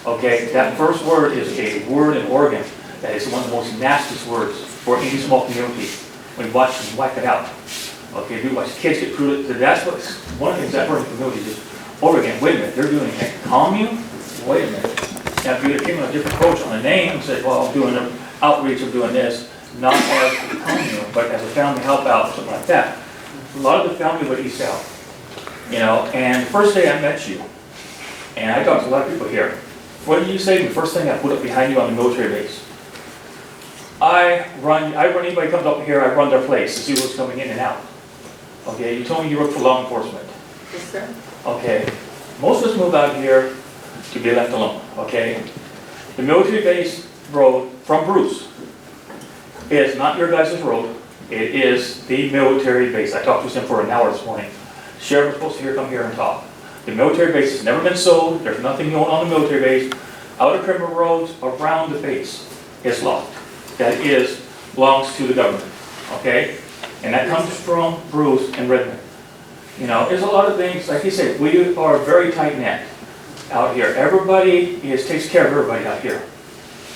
Okay, that first word is a word in Oregon that is one of the most nastiest words for any small community. When you watch them wipe it out. Okay, you watch kids get through it. That's what's one of the things I've heard in the community is Oregon. Wait a minute, they're doing a commune? Wait a minute. Now, if you came with a different approach on the name and said, well, I'm doing an outreach, I'm doing this, not as a commune, but as a family help out, something like that. A lot of the family would east out. You know, and the first day I met you, and I talked to a lot of people here, what did you say the first thing I put up behind you on the military base? I run anybody comes up here, I run their place to see what's coming in and out. Okay, you told me you work for law enforcement. Yes, sir. Okay, most of us move out here to be left alone, okay? The military base road from Bruce is not your guys' road, it is the military base. I talked to him for an hour this morning. Sheriff was supposed to come here and talk. The military base has never been sold, there's nothing going on the military base. Outer criminal roads around the base is locked. That belongs to the government, okay? And that comes from Bruce and Redmond. You know, there's a lot of things, like you said, we are very tight knit out here. Everybody takes care of everybody out here.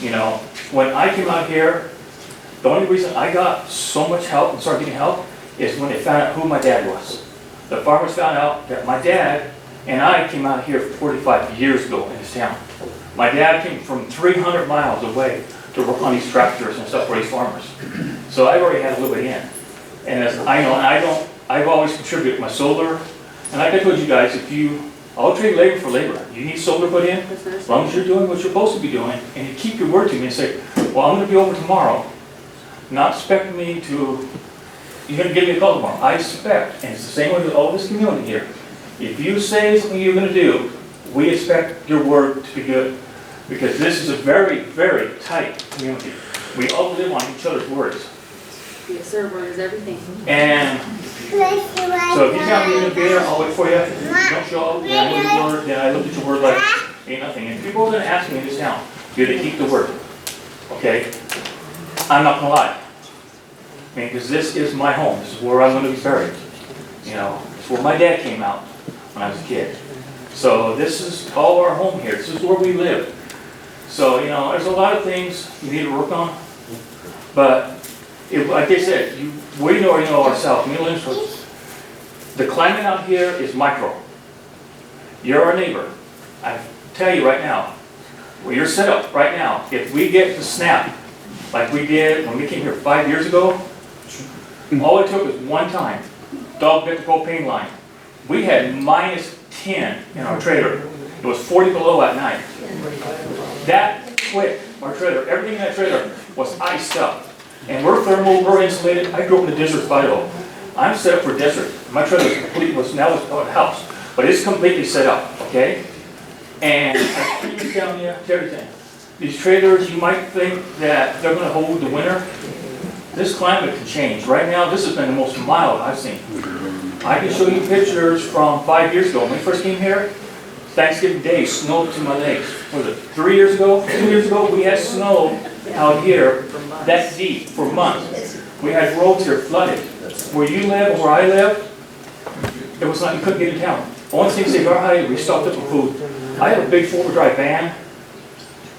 You know, when I came out here, the only reason I got so much help and started getting help is when they found out who my dad was. The farmers found out that my dad and I came out here 45 years ago in this town. My dad came from 300 miles away to work on these tractors and stuff for these farmers. So I've already had a little bit in. And as I know, I've always contributed my solar. And like I told you guys, I'll trade labor for labor. You need solar put in, as long as you're doing what you're supposed to be doing, and you keep your word to me and say, well, I'm gonna be over tomorrow, not expect me to, you're gonna give me a call tomorrow. I expect, and it's the same way with all this community here. If you say something you're gonna do, we expect your word to be good. Because this is a very, very tight community. We all live on each other's words. Yes, sir, word is everything. And so if you tell me you're gonna be there, I'll wait for you. If you don't show up, then I look at your word, then I look at your word like ain't nothing. And people are gonna ask me in this town, do they keep the word? Okay? I'm not gonna lie. I mean, because this is my home. This is where I'm gonna be buried. You know, it's where my dad came out when I was a kid. So this is all our home here. This is where we live. So, you know, there's a lot of things you need to work on. But, like I said, we already know ourselves. The climate out here is micro. You're our neighbor. I tell you right now, where you're set up right now, if we get to snap, like we did when we came here 5 years ago, all it took was one time. Dog bit the propane line. We had -10 in our trailer. It was 40 below at night. That quick, our trailer, everything in that trailer was iced up. And we're thermal, we're insulated. I grew up in the desert of Idaho. I'm set up for desert. My trailer is complete, now it's a house. But it's completely set up, okay? And I'm telling you everything. These trailers, you might think that they're gonna hold the winter. This climate can change. Right now, this has been the most mild I've seen. I can show you pictures from 5 years ago. When we first came here, Thanksgiving Day, snowed to my legs. Was it 3 years ago? 2 years ago, we had snow out here that deep for months. We had roads here flooded. Where you live, where I live, it was like you couldn't get in town. Only thing they got high, we stopped up for food. I have a big 4-wheel drive van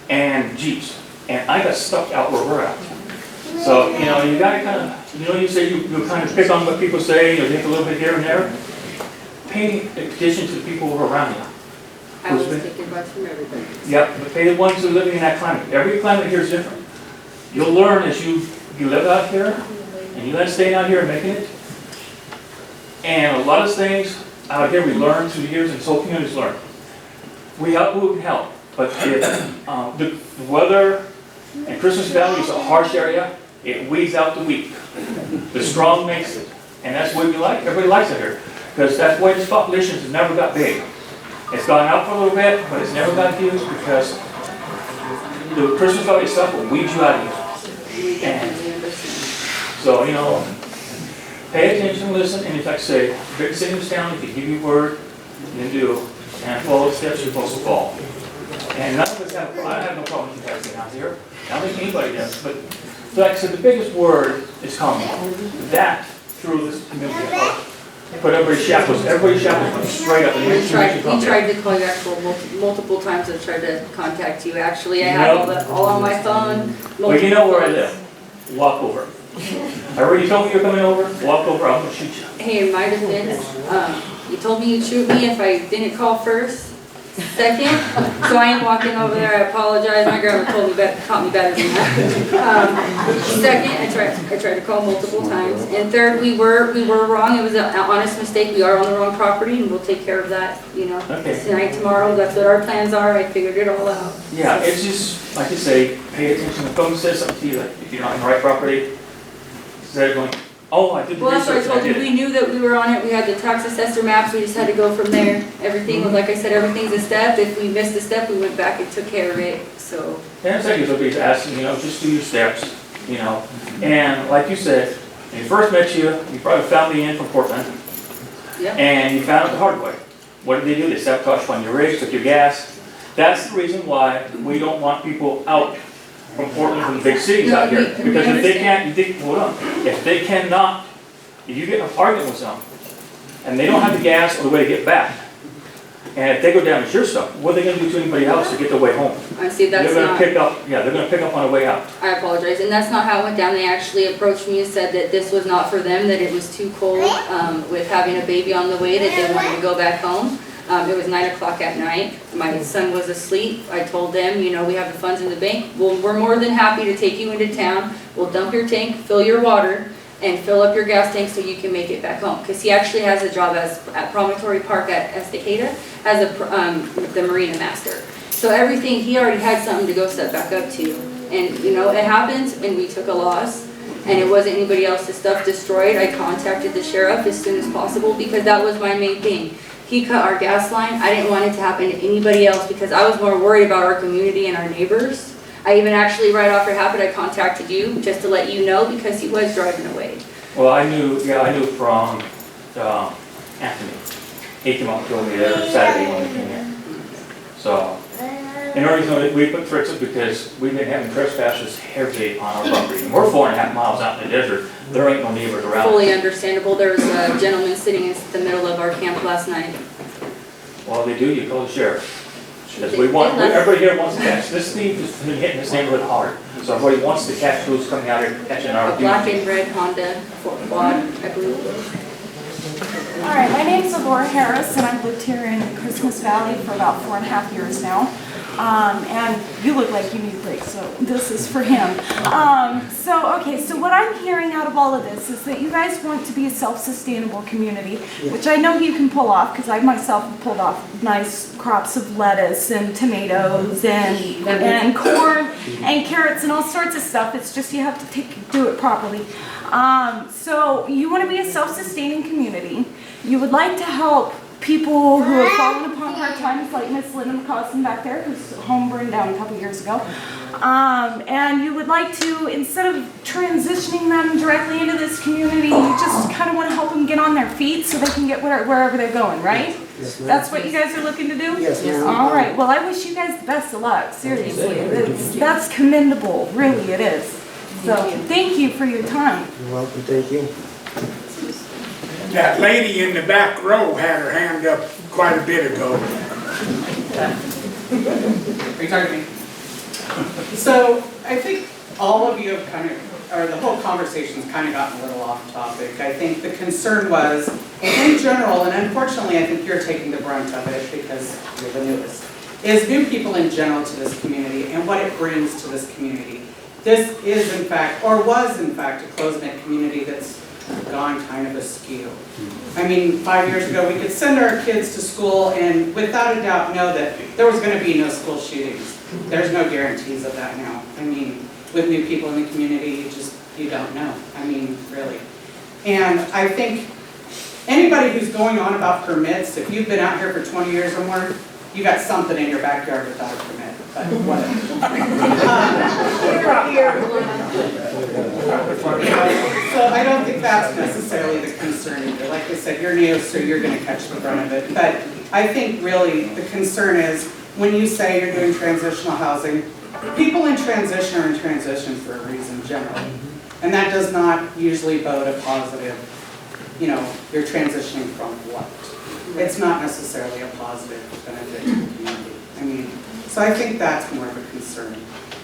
and Jeeps, and I got stuck out where we're at. So, you know, you gotta kind of, you know, you say you kind of pick on what people say, you take a little bit here and there. Pay attention to the people who are around you. I was taking advice from everybody. Yep, but pay the ones who are living in that climate. Every climate here is different. You'll learn as you live out here, and you let stay out here and making it. And a lot of things out here we learn through the years, and so communities learn. We help who can help, but if the weather and Christmas Valley is a harsh area, it weeds out the weak. The strong makes it, and that's what we like. Everybody likes it here, because that's why this population has never got big. It's gone up for a little bit, but it's never got huge because the Christmas Valley stuff will weed you out of here. And so, you know, pay attention, listen, and if I say, big city in this town, if you give your word, then do. and follow the steps you're supposed to follow. And none of us have, I have no problem with you guys out here. I don't think anybody does, but like I said, the biggest word is commune. That through this community approach. Put everybody's shackles went straight up and make sure you come He there. tried to call you actual multiple times. I've tried to contact you. Actually, I have all on my phone. Well, you know where I live. Walk over. I already told me you're coming over. Walk over, I'm gonna shoot you. Hey, in my defense, you told me you'd shoot me if I didn't call first, second, so I ain't walking over there. I apologize. My grandma told me caught me better than that. Second, I tried to call multiple times, and third, we were wrong. It was an honest mistake. We are on the wrong property, and we'll take care of that. You know, Okay. tonight, tomorrow. That's what our plans are. I figured it all out. Yeah, it's just, like you say, pay attention. The phone says something to you, like if you're not on the right property, instead of going, oh, I did the Well, that's what I research, told I you. did We it. knew that we were on it. We had the tax assessor maps. We just had to go from there. Everything was, like I said, everything's a step. If we missed a step, we went back and took care of it. So, And it's like somebody's asking, you know, just do your steps, you know. And like you said, when you first met you probably found me in from Portland, yeah. and you found it the hard way. What did they do? They sabotaged on your rigs, took your gas. That's the reason why we don't want people out from Portland, from the big cities out here. Because if they can't, hold on, if they cannot, if you get in an argument with them, and they don't have the gas or the way to get back, and if they go down with your stuff, what are they gonna do to anybody else to get their way home? I see that's They're not. gonna pick up, yeah, they're gonna pick up on the way out. I apologize, and that's not how it went down. They actually approached me and said that this was not for them, that it was too cold with having a baby on the way, that they wanted to go back home. It was 9 o'clock at night. My son was asleep. I told them, you know, we have the funds in the bank. Well, we're more than happy to take you into town. We'll dump your tank, fill your water, and fill up your gas tank so you can make it back home. Because he actually has a job at Promontory Park at Estacada as the marina master. So everything, he already had something to go set back up to. And, you know, it happens, and we took a loss. And it wasn't anybody else's stuff destroyed. I contacted the sheriff as soon as possible because that was my main thing. He cut our gas line. I didn't want it to happen to anybody else because I was more worried about our community and our neighbors. I even actually, right after it happened, I contacted you just to let you know because he was driving away. Well, I knew from Anthony. He came out and told me there Saturday when we came in. So, and the reason we put threats is because we've been having trespassers heavy on our property. And we're 4.5 miles out in the desert. There ain't no neighbors around. Fully understandable. There was a gentleman sitting in the middle of our camp last night. Well, they do, you call the sheriff. Because everybody here wants to catch. This thief has been hitting this neighborhood hard. So everybody wants to catch who's coming out here catching our A black and red Honda quad, I believe. All right, my name's Laura Harris, and I've lived here in Christmas Valley for about 4.5 years now. And you look like you need a break, so this is for him. So what I'm hearing out of all of this is that you guys want to be a self-sustainable community, which I know you can pull off, because I myself have pulled off nice crops of lettuce and tomatoes and corn and carrots and all sorts of stuff. It's just you have to do it properly. So you want to be a self-sustaining community. You would like to help people who have fallen upon hard times, like Miss Linda McCaustin back there, whose home burned down a couple years ago. And you would like to, instead of transitioning them directly into this community, you just kind of want to help them get on their feet so they can get wherever they're going, right? Yes, ma'am. That's what you guys are looking to do? Yes, ma'am. All right, well, I wish you guys the best of luck, seriously. That's commendable, really it is. So, thank you for your time. You're welcome, thank you. That lady in the back row had her hand up quite a bit ago. Are you talking to me? So, I think all of you have the whole conversation's kind of gotten a little off topic. I think the concern was, in general, and unfortunately I think you're taking the brunt of it because you're the newest, is new people in general to this community and what it brings to this community. This is in fact, or was in fact, a close-knit community that's gone kind of askew. I mean, 5 years ago, we could send our kids to school and without a doubt know that there was going to be no school shootings. There's no guarantees of that now. I mean, with new people in the community, you don't know. I mean, really. And I think anybody who's going on about permits, if you've been out here for 20 years or more, you got something in your backyard without a permit. But whatever. So I don't think that's necessarily the concern either. Like I said, you're new, so you're going to catch the brunt of it. But I think really the concern is when you say you're doing transitional housing, people in transition are in transition for a reason generally. And that does not usually bode a positive, you're transitioning from what? It's not necessarily a positive benefit to the community. I mean, so I think that's more of a concern.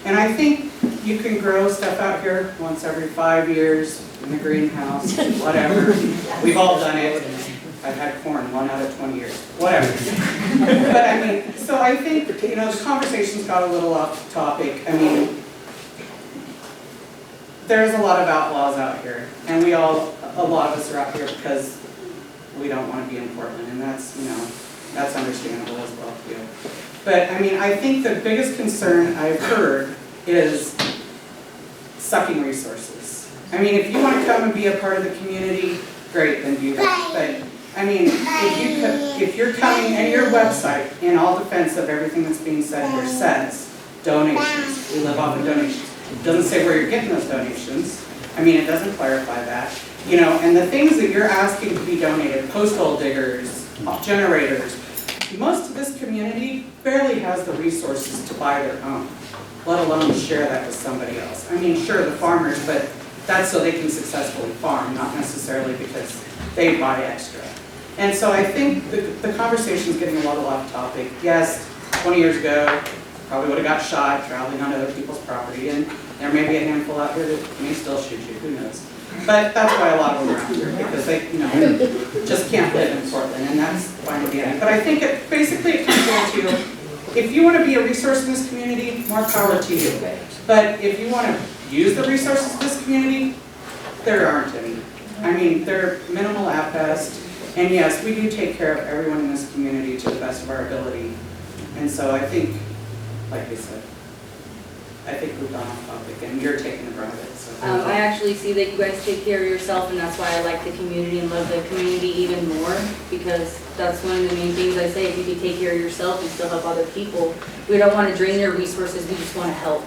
And I think you can grow stuff out here once every 5 years in the greenhouse, whatever. We've all done it. I've had corn 1 out of 20 years, whatever. But I mean, so I think, the conversation's got a little off topic. I mean, there's a lot of outlaws out here, and a lot of us are out here because we don't want to be in Portland, and that's, that's understandable as well too. But I mean, I think the biggest concern I've heard is sucking resources. I mean, if you want to come and be a part of the community, great, then do that. But I mean, if you're coming, and your website, in all defense of everything that's being said here, says donations. We live off of donations. It doesn't say where you're getting those donations. I mean, it doesn't clarify that. And the things that you're asking to be donated, post hole diggers, generators, most of this community barely has the resources to buy their own, let alone share that with somebody else. I mean, sure, the farmers, but that's so they can successfully farm, not necessarily because they buy extra. And so I think the conversation's getting a little off topic. Yes, 20 years ago, probably would have got shot traveling on other people's property, and there may be a handful out here that may still shoot you, who knows. But that's why a lot of them are out here, because they, just can't live in Portland, and that's fine with me. But I think basically it comes down to, if you want to be a resource in this community, more power to you. But if you want to use the resources of this community, there aren't any. I mean, they're minimal at best. And yes, we do take care of everyone in this community to the best of our ability. And so I think, like I said, I think we've gone off topic, and you're taking the brunt of it. So. I actually see that you guys take care of yourself, and that's why I like the community and love the community even more, because that's one of the main things I say. If you can take care of yourself and still help other people, we don't want to drain their resources, we just want to help.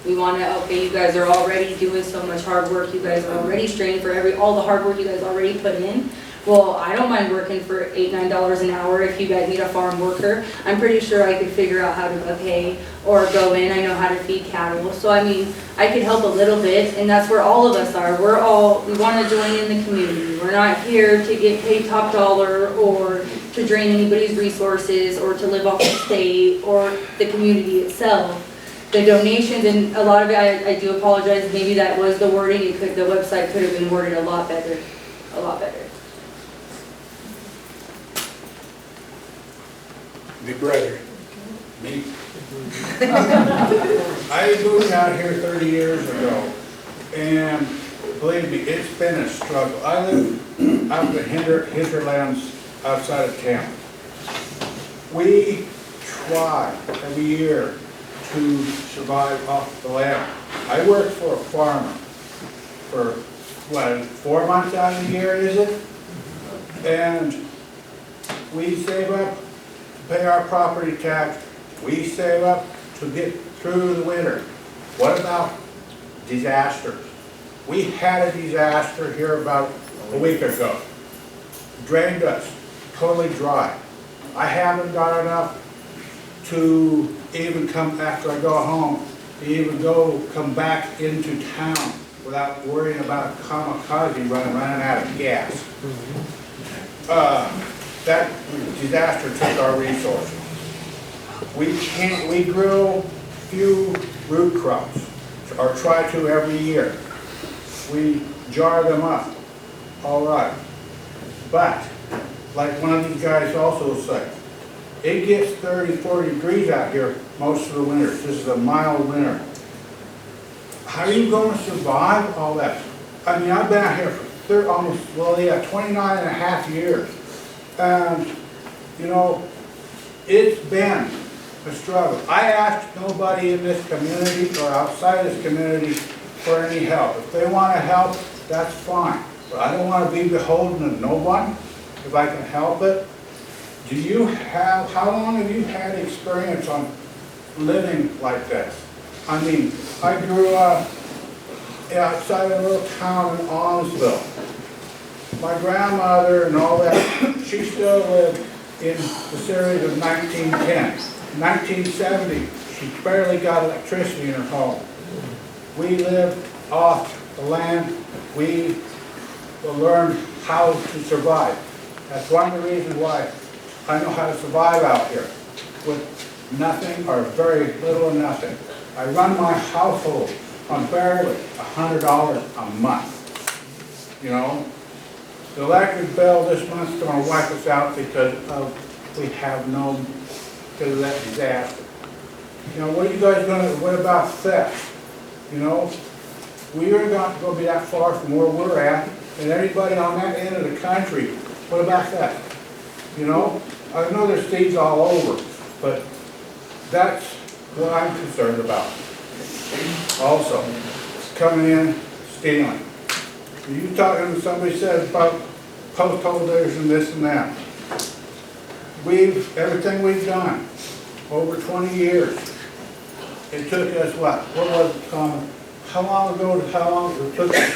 We want to, okay, you guys are already doing so much hard work, you guys are already straining for all the hard work you guys already put in. Well, I don't mind working for $8, $9 an hour if you guys need a farm worker. I'm pretty sure I could figure out how to pay or go in. I know how to feed cattle. So, I mean, I could help a little bit, and that's where all of us are. We want to join in the community. We're not here to get paid top dollar or to drain anybody's resources or to live off the state or the community itself. The donations, and a lot of it, I do apologize, maybe that was the wording. The website could have been worded a lot better. A lot better. Big brother. Me. I moved out here 30 years ago, and believe me, it's been a struggle. I live out in the hinterlands outside of town. We try every year to survive off the land. I work for a farmer for, 4 months out of the year, is it? And we save up, pay our property tax, we save up to get through the winter. What about disasters? We had a disaster here about a week ago. Drained us, totally dry. I haven't got enough to even come after I go home, to even come back into town without worrying about a kamikaze running out of gas. That disaster took our resources. We grow few root crops, or try to every year. We jar them up, all right. But, like one of these guys also said, it gets 30, 40 degrees out here most of the winters. This is a mild winter. How are you going to survive all that? I mean, I've been out here for 29 and a half years. And, it's been a struggle. I asked nobody in this community or outside this community for any help. If they want to help, that's fine. But I don't want to be beholden to no one if I can help it. How long have you had experience on living like this? I mean, I grew up outside a little town in Almsville. My grandmother and all that, she still lived in the series of 1910. 1970, she barely got electricity in her home. We lived off the land. We learned how to survive. That's one of the reasons why I know how to survive out here with nothing or very little or nothing. I run my household on barely $100 a month. You know, the electric bill this month's going to wipe us out because we have no, because of that disaster. You know, what are you guys going to, what about theft? You know, we are not going to be that far from where we're at, and everybody on that end of the country, what about that? You know, I know there's thieves all over, but that's what I'm concerned about. Also, coming in, stealing. You talking, somebody said about post holders and this and that. Everything we've done, over 20 years, it took us what was it, Commune? How long ago, it took us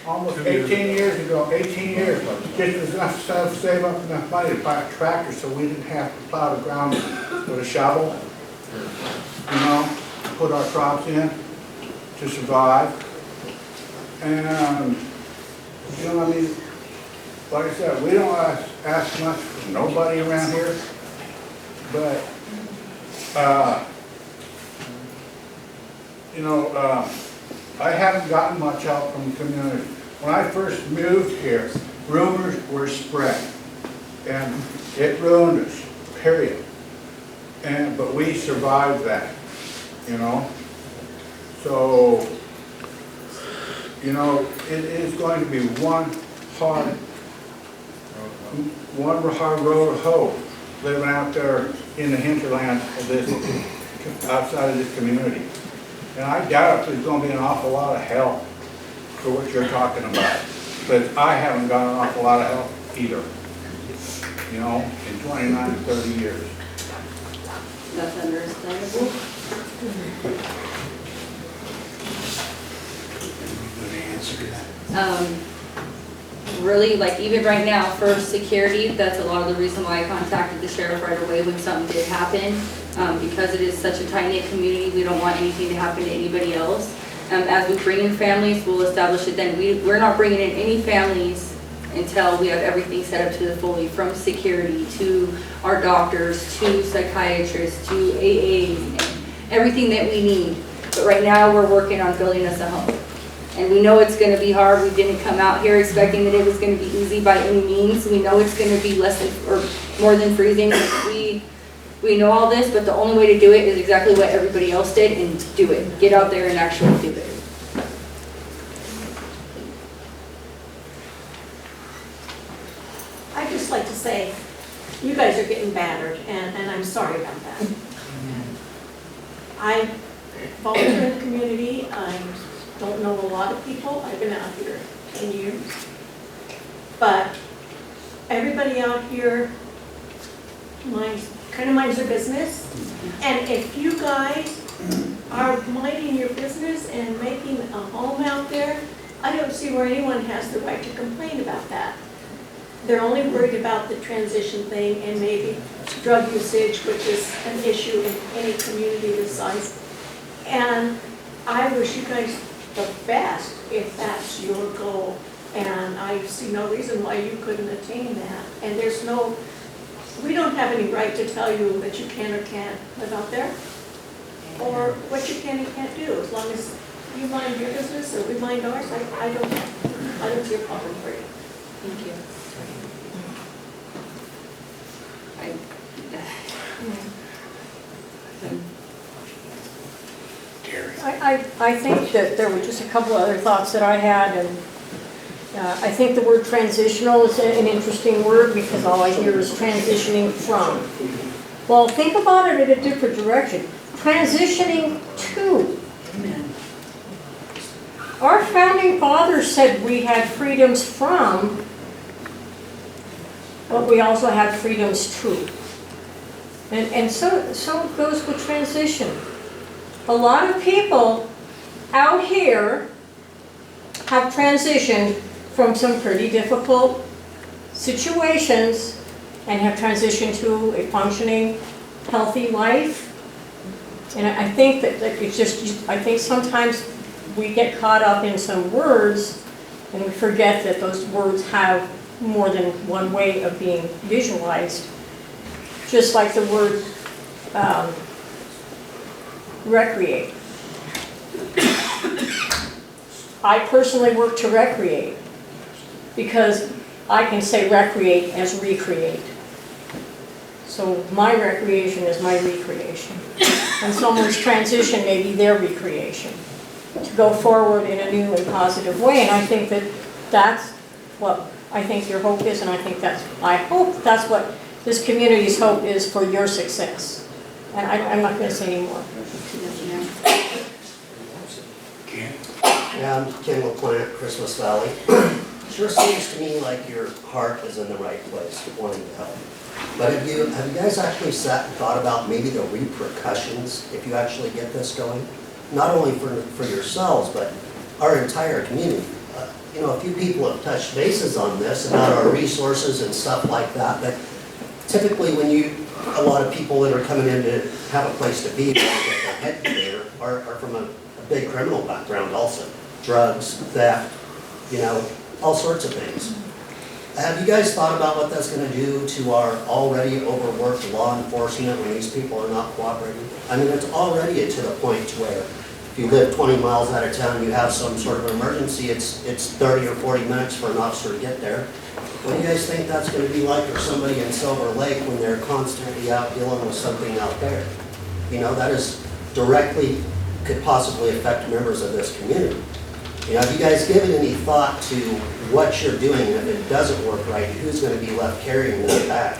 almost 18 years ago, 18 years, just enough to save up enough money to buy a tractor so we didn't have to plow the ground with a shovel, you know, put our crops in to survive. And, you know, I mean, like I said, we don't ask much from nobody around here, but, you know, I haven't gotten much help from the community. When I first moved here, rumors were spread, and it ruined us, period. But we survived that, you know. So, you know, it is going to be one hard road to hoe living out there in the hinterland of this, outside of this community. And I doubt if there's going to be an awful lot of help for what you're talking about. Because I haven't got an awful lot of help either, you know, in 29 to 30 years. That's understandable. Really, like even right now for security, that's a lot of the reason why I contacted the sheriff right away when something did happen. Because it is such a tight-knit community, we don't want anything to happen to anybody else. As we bring in families, we'll establish it then. We're not bringing in any families until we have everything set up to the fully, from security to our doctors, to psychiatrists, to AAs, and everything that we need. But right now, we're working on building us a home. And we know it's going to be hard. We didn't come out here expecting that it was going to be easy by any means. We know it's going to be less than or more than freezing. We know all this, but the only way to do it is exactly what everybody else did, and do it. Get out there and actually do it. I'd just like to say, you guys are getting battered, and I'm sorry about that. I volunteer in the community. I don't know a lot of people. I've been out here 10 years. But everybody out here kind of minds their business. And if you guys are minding your business and making a home out there, I don't see where anyone has the right to complain about that. They're only worried about the transition thing and maybe drug usage, which is an issue in any community this size. And I wish you guys the best if that's your goal. And I see no reason why you couldn't attain that. And we don't have any right to tell you that you can or can't live out there, or what you can and can't do. As long as you mind your business or we mind ours, I don't see a problem for you. Thank you. I think that there were just a couple other thoughts that I had, and I think the word transitional is an interesting word because all I hear is transitioning from. Well, think about it in a different direction. Transitioning to. Our founding fathers said we had freedoms from, but we also had freedoms to. And so it goes with transition. A lot of people out here have transitioned from some pretty difficult situations and have transitioned to a functioning, healthy life. And I think that it's just, I think sometimes we get caught up in some words and we forget that those words have more than one way of being visualized. Just like the word recreate. I personally work to recreate because I can say recreate as recreate. So my recreation is my recreation. And someone's transition may be their recreation to go forward in a new and positive way. And I think that that's what I think your hope is, and I hope that's what this community's hope is for your success. And I'm not going to say any more. Yeah, I'm Ken LaPlante, Christmas Valley. Sure seems to me like your heart is in the right place, wanting to help. But have you guys actually sat and thought about maybe the repercussions if you actually get this going? Not only for yourselves, but our entire community. You know, a few people have touched bases on this about our resources and stuff like that, but typically when a lot of people that are coming in to have a place to be, like their head there, are from a big criminal background also. Drugs, theft, you know, all sorts of things. Have you guys thought about what that's going to do to our already overworked law enforcement when these people are not cooperating? I mean, it's already to the point where if you live 20 miles out of town and you have some sort of emergency, it's 30 or 40 minutes for an officer to get there. What do you guys think that's going to be like for somebody in Silver Lake when they're constantly out dealing with something out there? You know, that is directly could possibly affect members of this community. You know, have you guys given any thought to what you're doing, and if it doesn't work right, who's going to be left carrying this back?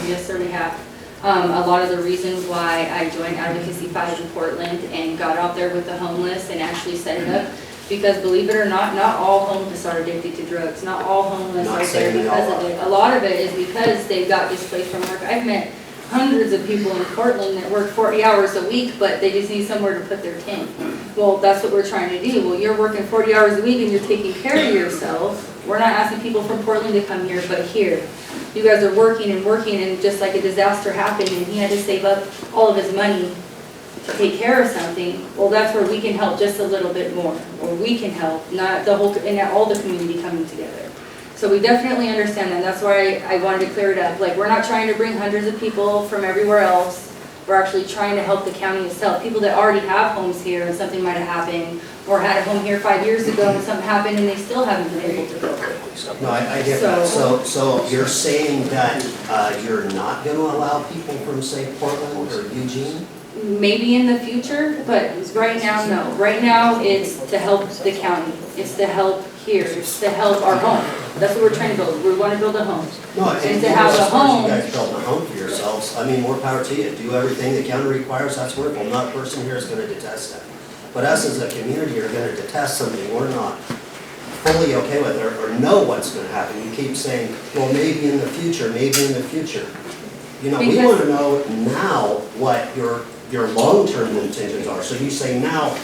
Yes, sir, we have. A lot of the reasons why I joined Advocacy 5 in Portland and got out there with the homeless and actually set it up, because believe it or not all homeless are addicted to drugs. Not all homeless are there because of it. A lot of it is because they got displaced from work. I've met hundreds of people in Portland that work 40 hours a week, but they just need somewhere to put their tent. Well, that's what we're trying to do. Well, you're working 40 hours a week and you're taking care of yourself. We're not asking people from Portland to come here, but here. You guys are working, and just like a disaster happened and he had to save up all of his money to take care of something, well, that's where we can help just a little bit more. Or we can help, not the whole, and all the community coming together. So we definitely understand that. That's why I wanted to clear it up. Like, we're not trying to bring hundreds of people from everywhere else. We're actually trying to help the county itself. People that already have homes here and something might have happened, or had a home here 5 years ago and something happened and they still haven't been able to build it. No, I get that. So you're saying that you're not going to allow people from, say, Portland or Eugene? Maybe in the future, but right now, no. Right now, it's to help the county. It's to help here. It's to help our home. That's what we're trying to build. We want to build a home. No, and to have a home. You guys build a home for yourselves. I mean, more power to you. Do everything the county requires. That's wonderful. Not a person here is going to detest that. But us as a community are going to detest something we're not fully okay with or know what's going to happen. You keep saying, well, maybe in the future, maybe in the future. You know, we want to know now what your long-term intentions are. So you say now,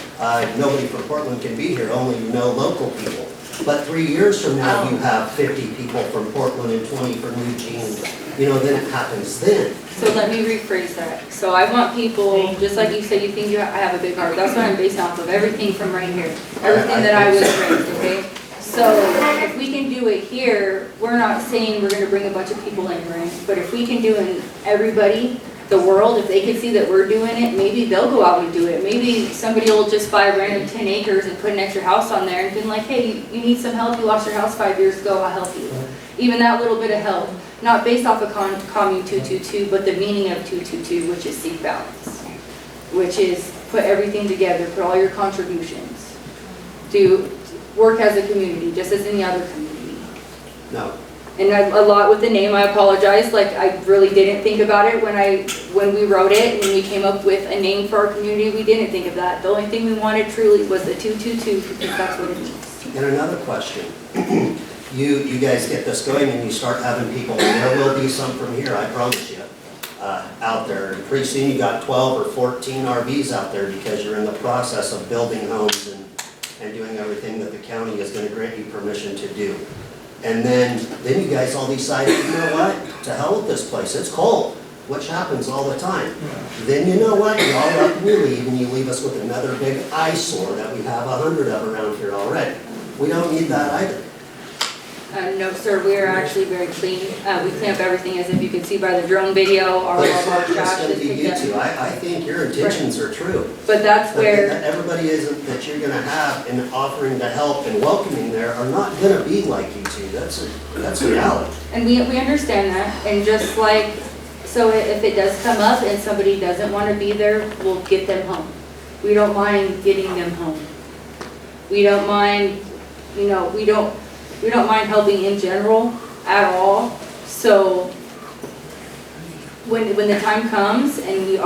nobody from Portland can be here, only local people. But 3 years from now, you have 50 people from Portland and 20 from Eugene. You know, then it happens then. So let me rephrase that. So I want people, just like you said, you think I have a big heart. That's what I'm based off of, everything from right here. Everything that I was raised, okay? So if we can do it here, we're not saying we're going to bring a bunch of people in, right? But if we can do it in everybody, the world, if they can see that we're doing it, maybe they'll go out and do it. Maybe somebody will just buy a random 10 acres and put an extra house on there and been like, hey, you need some help, you lost your house 5 years ago, I'll help you. Even that little bit of help. Not based off of Commune 222, but the meaning of 222, which is seek balance. Which is put everything together, put all your contributions. Do work as a community, just as any other community. No. And a lot with the name, I apologize, like I really didn't think about it when we wrote it, when we came up with a name for our community, we didn't think of that. The only thing we wanted truly was the 222, because that's what it means. And another question. You guys get this going and you start having people, and there will be some from here, I promise you, out there. And pretty soon you got 12 or 14 RVs out there because you're in the process of building homes and doing everything that the county is going to grant you permission to do. And then you guys all decide, you know what, to hell with this place, it's cold, which happens all the time. Then you know what, you all up and you leave, and you leave us with another big eyesore that we have 100 of around here already. We don't need that either. No, sir, we are actually very clean. We clean up everything, as if you can see by the drone video, all But of it's our not just trash gonna is be picked you up. two, I think your intentions are true. But that's But where, that everybody isn't, that you're gonna have in offering to help and welcoming there are not gonna be like you two, that's reality. and we understand that, and just like, so if it does come up and somebody doesn't want to be there, we'll get them home. We don't mind getting them home. We don't mind, you know, we don't mind helping in general at all. So when the time comes and we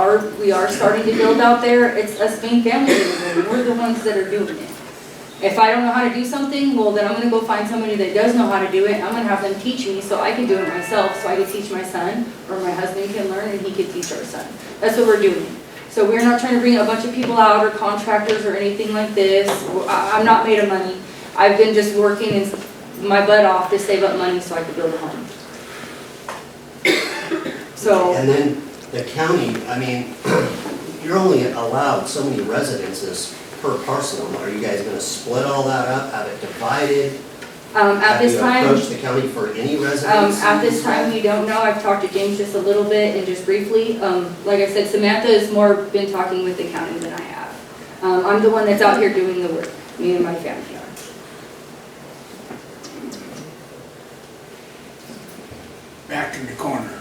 are starting to build out there, it's us main family members. We're the ones that are doing it. If I don't know how to do something, well, then I'm gonna go find somebody that does know how to do it. I'm gonna have them teach me so I can do it myself, so I can teach my son, or my husband can learn and he can teach our son. That's what we're doing. So we're not trying to bring a bunch of people out or contractors or anything like this. I'm not made of money. I've been just working my butt off to save up money so I could build a home. So. And then the county, I mean, you're only allowed so many residences per parcel. Are you guys gonna split all that up, have it divided? At this time. Have you approached the county for any residents? At this time, we don't know. I've talked to James just a little bit and just briefly. Like I said, Samantha has more been talking with the county than I have. I'm the one that's out here doing the work, me and my family are. Back in the corner.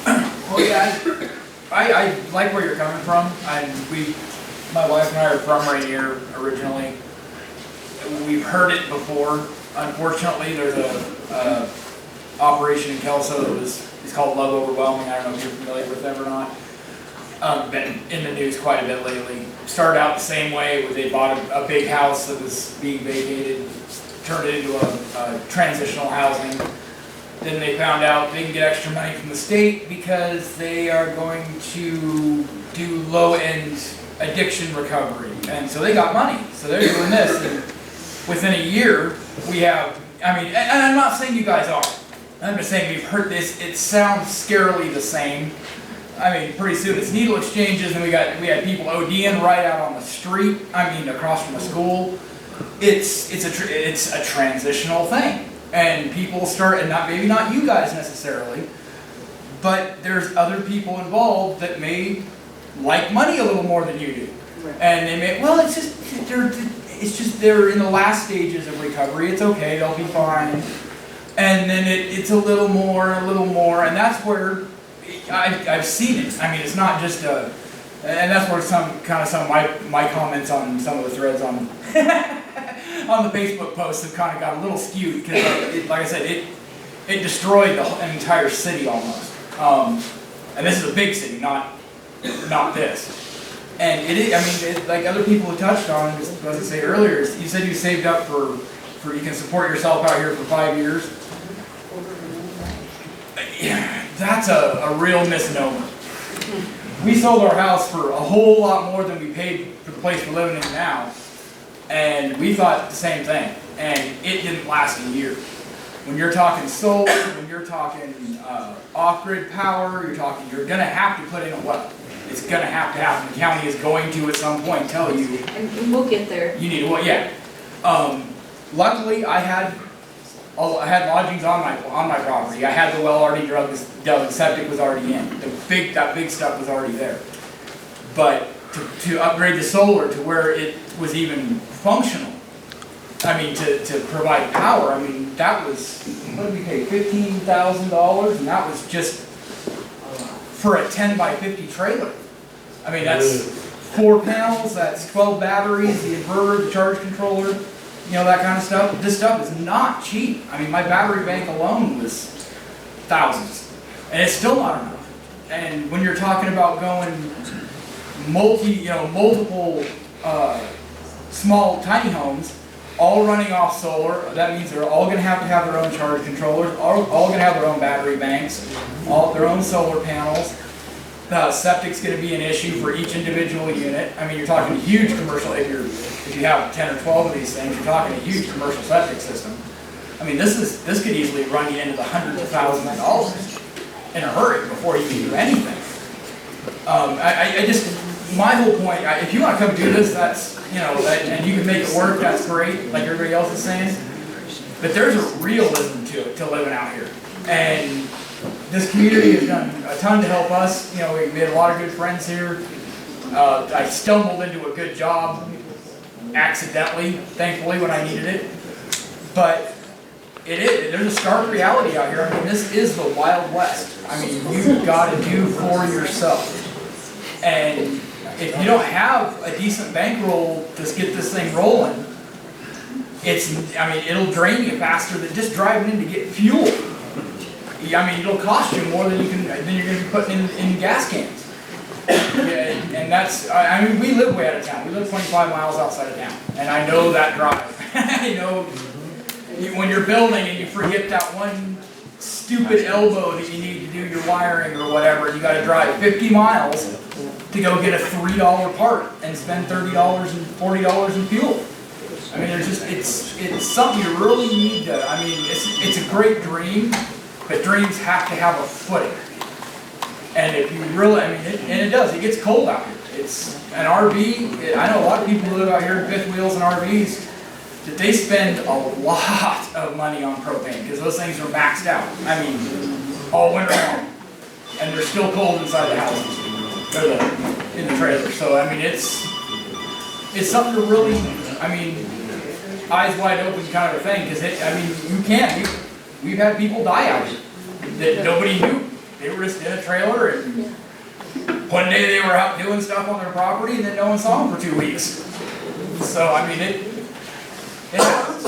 Well, yeah, I like where you're coming from. My wife and I are from right here originally. We've heard it before. Unfortunately, there's a operation in Kelso that it's called Love Overwhelming. I don't know if you're familiar with them or not. Been in the news quite a bit lately. Started out the same way, where they bought a big house that was being vacated, turned it into a transitional housing. Then they found out they can get extra money from the state because they are going to do low-end addiction recovery. And so they got money. So they're doing this. And within a year, we have, I mean, and I'm not saying you guys are. I'm just saying we've heard this. It sounds scarily the same. I mean, pretty soon it's needle exchanges, and we had people ODing right out on the street. I mean, across from a school. It's a transitional thing. And people start, and maybe not you guys necessarily, but there's other people involved that may like money a little more than you do. Right. And they may, well, it's just they're in the last stages of recovery. It's okay, they'll be fine. And then it's a little more, and that's where I've seen it. I mean, it's not just and that's where some of my comments on some of the threads on on the Facebook posts have kind of got a little skewed because, like I said, it destroyed an entire city almost. And this is a big city, not this. And it is, I mean, like other people have touched on, as I say earlier, you said you saved up for you can support yourself out here for 5 years. That's a real misnomer. We sold our house for a whole lot more than we paid for the place we're living in now. And we thought the same thing, and it didn't last a year. When you're talking solar, when you're talking off-grid power, you're gonna have to put in a well. It's gonna have to happen. The county is going to at some point tell you. And we'll get there. You need a well, yeah. Luckily, I had lodgings on my property. I had the well already dug, the septic was already in. That big stuff was already there. But to upgrade the solar to where it was even functional, I mean, to provide power, I mean, that was, what did we pay, $15,000? And that was just for a 10 by 50 trailer. I mean, that's 4 panels, that's 12 batteries, the inverter, the charge controller, you know, that kind of stuff. This stuff is not cheap. I mean, my battery bank alone was thousands, and it's still not enough. And when you're talking about going multiple small tiny homes, all running off solar, that means they're all going to have their own charge controllers, all going to have their own battery banks, all their own solar panels. Septic's going to be an issue for each individual unit. I mean, you're talking a huge commercial, if you have 10 or 12 of these things, you're talking a huge commercial septic system. I mean, this could easily run you into the hundreds of thousands of dollars. in a hurry before you can do anything. I just, my whole point, if you want to come do this, that's, you know, and you can make it work, that's great, like everybody else is saying. But there's a realism to it, to living out here. And this community has done a ton to help us. You know, we made a lot of good friends here. I stumbled into a good job accidentally, thankfully, when I needed it. But there's a stark reality out here. I mean, this is the Wild West. I mean, you've got to do for yourself. And if you don't have a decent bankroll to get this thing rolling, it'll drain you faster than just driving in to get fuel. I mean, it'll cost you more than you're going to be putting in gas cans. Yeah, and that's, I mean, we live way out of town. We live 25 miles outside of town. And I know that drive. I know when you're building and you forget that one stupid elbow that you need to do your wiring or whatever, you got to drive 50 miles to go get a $3 part and spend $30 and $40 in fuel. I mean, it's something you really need to, I mean, it's a great dream, but dreams have to have a footing. And if you really, I mean, it does, it gets cold out here. It's an RV, I know a lot of people who live out here in fifth wheels and RVs, that they spend a lot of money on propane, because those things are maxed out. I mean, all winter long. And they're still cold inside the houses, or in the trailer. So, I mean, it's something to really, I mean, eyes wide open kind of a thing, because we've had people die out here that nobody knew. They were just in a trailer, and one day they were out doing stuff on their property, and then no one saw them for 2 weeks. So, I mean, it happens.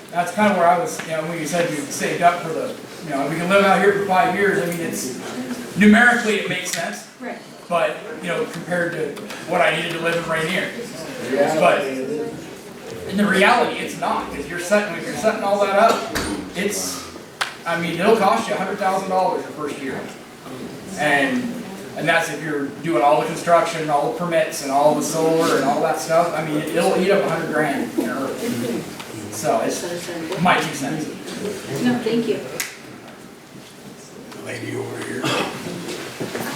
That's kind of where I was, you know, when you said you saved up for the, you know, we can live out here for 5 years. I mean, it's, numerically it makes sense. Right. But, you know, compared to what I needed to live in Rainier. But in the reality, it's not, because if you're setting all that up, I mean, it'll cost you $100,000 your first year. And that's if you're doing all the construction, all the permits, and all the solar, and all that stuff. I mean, it'll eat up $100 grand in a hurry. So it's my 2 cents. No, thank you. Lady over here.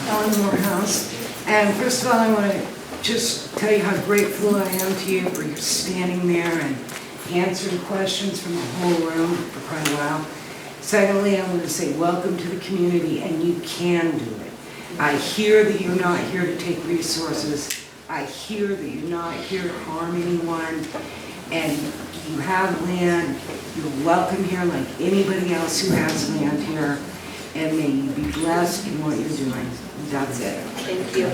Ellen Morehouse. And first of all, I want to just tell you how grateful I am to you for your standing there and answering questions from the whole room for quite a while. Secondly, I want to say welcome to the community, and you can do it. I hear that you're not here to take resources. I hear that you're not here to harm anyone. And you have land. You're welcome here like anybody else who has land here. And may you be blessed in what you're doing. That's it. Thank you.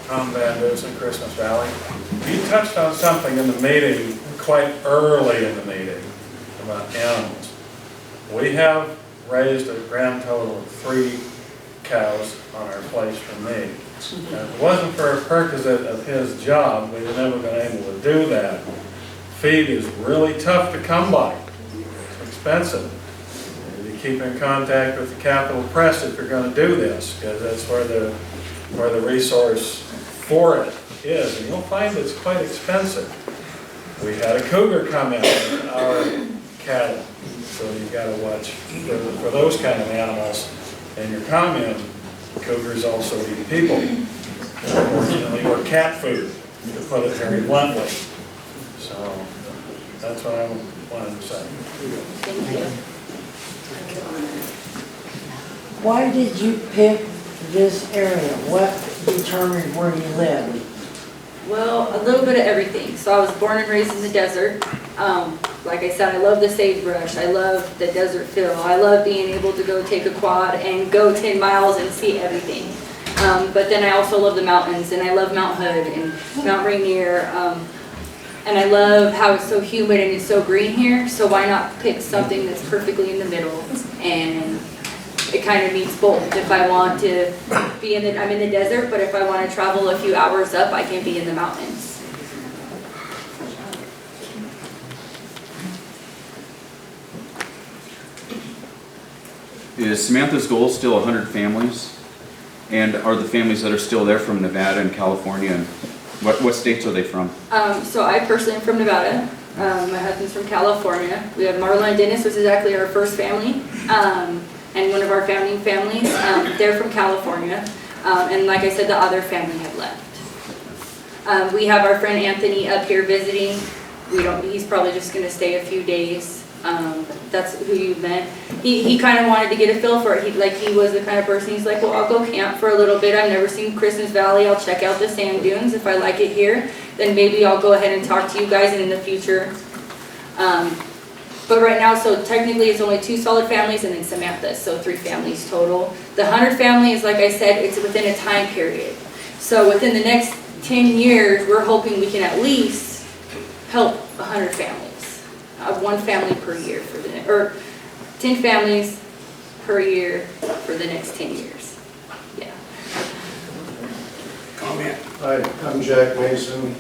Tom Van Dusen, Christmas Valley. You touched on something in the meeting, quite early in the meeting, about animals. We have raised a grand total of 3 cows on our place for me. And if it wasn't for a perquisite of his job, we'd have never been able to do that. Feed is really tough to come by. It's expensive. You keep in contact with the Capital Press if you're going to do this, because that's where the resource for it is. And you'll find it's quite expensive. We had a cougar come in with our cattle, so you've got to watch for those kind of animals. In your commune, cougars also eat people, unfortunately, or cat food, to put it very bluntly. So that's what I wanted to say. Thank you. Why did you pick this area? What determined where you live? Well, a little bit of everything. So I was born and raised in the desert. Like I said, I love the sagebrush. I love the desert feel. I love being able to go take a quad and go 10 miles and see everything. But then I also love the mountains, and I love Mount Hood and Mount Rainier. And I love how it's so humid and it's so green here. So why not pick something that's perfectly in the middle? And it kind of meets both. If I want to be I'm in the desert, but if I want to travel a few hours up, I can be in the mountains. Is Samantha's goal still 100 families? And are the families that are still there from Nevada and California? And what states are they from? So I personally am from Nevada. My husband's from California. We have Marla and Dennis, which is actually our first family, and one of our founding families. They're from California. And like I said, the other family had left. We have our friend Anthony up here visiting. He's probably just gonna stay a few days. That's who you met. He kind of wanted to get a feel for it. He was the kind of person, he's like, well, I'll go camp for a little bit. I've never seen Christmas Valley. I'll check out the sand dunes. If I like it here, then maybe I'll go ahead and talk to you guys in the future. But right now, so technically it's only 2 solid families and then Samantha, so 3 families total. The Hunter family is, like I said, it's within a time period. So within the next 10 years, we're hoping we can at least help 100 families. 1 family per year for or 10 families per year for the next 10 years. Yeah. Comment. Hi, I'm Jack Mason.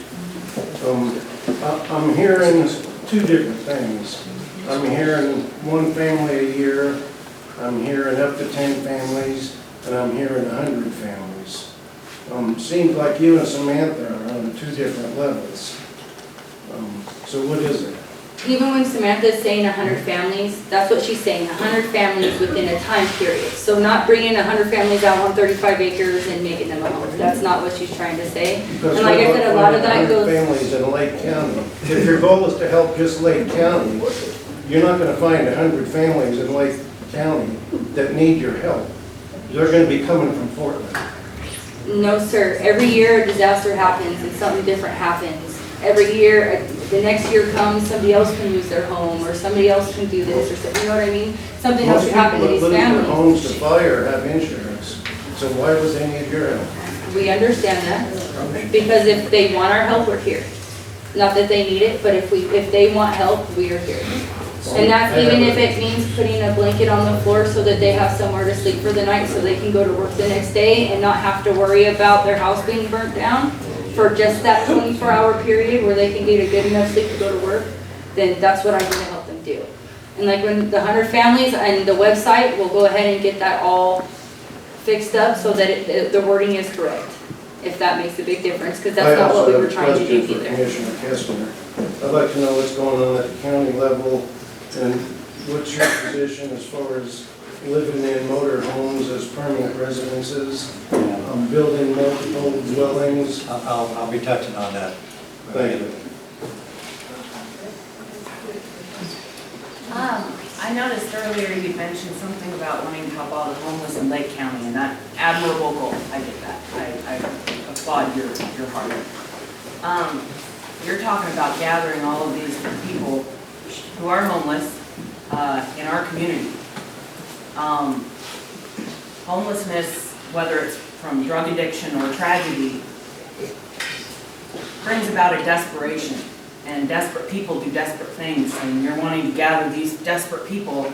I'm hearing 2 different things. I'm hearing 1 family a year, I'm hearing up to 10 families, and I'm hearing 100 families. Seems like you and Samantha are on 2 different levels. So what is it? Even when Samantha's saying 100 families, that's what she's saying, 100 families within a time period. So not bringing 100 families out on 35 acres and making them a home. That's not what she's trying to say. Because And like I said, a lot of that 100 goes... families in Lake County. If your goal is to help just Lake County, you're not going to find 100 families in Lake County that need your help. They're going to be coming from Portland. No, sir. Every year a disaster happens and something different happens. Every year, the next year comes, somebody else can lose their home, or somebody else can do this, or something, you know what I mean? Something else can happen to these Most people that lose their homes families. to fire have insurance, so why would they need your help? We understand that, because if they want our help, we're here. Not that they need it, but if they want help, we are here. And that's even if it means putting a blanket on the floor so that they have somewhere to sleep for the night so they can go to work the next day and not have to worry about their house being burnt down for just that 24-hour period where they can get a good enough sleep to go to work, then that's what I'm going to help them do. And like when the 100 families and the website, we'll go ahead and get that all fixed up so that the wording is correct, if that makes a big difference, because that's not what we were trying to do either. Commissioner Kestner. I'd like to know what's going on at the county level and what's your position as far as living in motor homes as permanent residences, building multiple dwellings. I'll be touching on that. Thank you. I noticed earlier you mentioned something about wanting to help all the homeless in Lake County, and that admirable goal. I get that. I applaud your heart. You're talking about gathering all of these people who are homeless in our community. Homelessness, whether it's from drug addiction or tragedy, brings about a desperation. And desperate people do desperate things, and you're wanting to gather these desperate people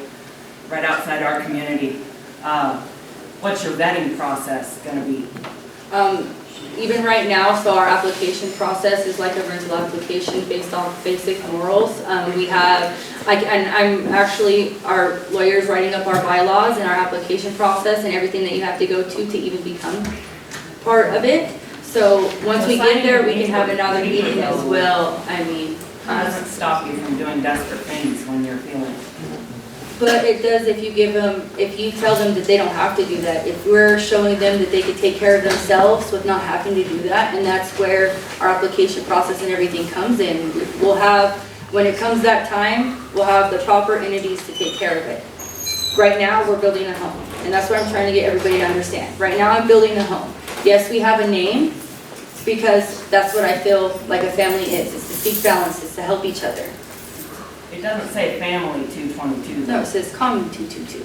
right outside our community. What's your vetting process going to be? Even right now, so our application process is like a rental application based on basic morals. We have, and I'm actually, our lawyer's writing up our bylaws and our application process and everything that you have to go to even become part of it. So once we get there, we can have another meeting as well. I mean, It doesn't stop you from doing desperate things when you're feeling. but it does if you give them, if you tell them that they don't have to do that. If we're showing them that they could take care of themselves with not having to do that, and that's where our application process and everything comes in. We'll have, when it comes that time, we'll have the proper entities to take care of it. Right now, we're building a home, and that's what I'm trying to get everybody to understand. Right now, I'm building a home. Yes, we have a name, because that's what I feel like a family is. It's to seek balance, it's to help each other. It doesn't say family 222. No, it says Commune 222,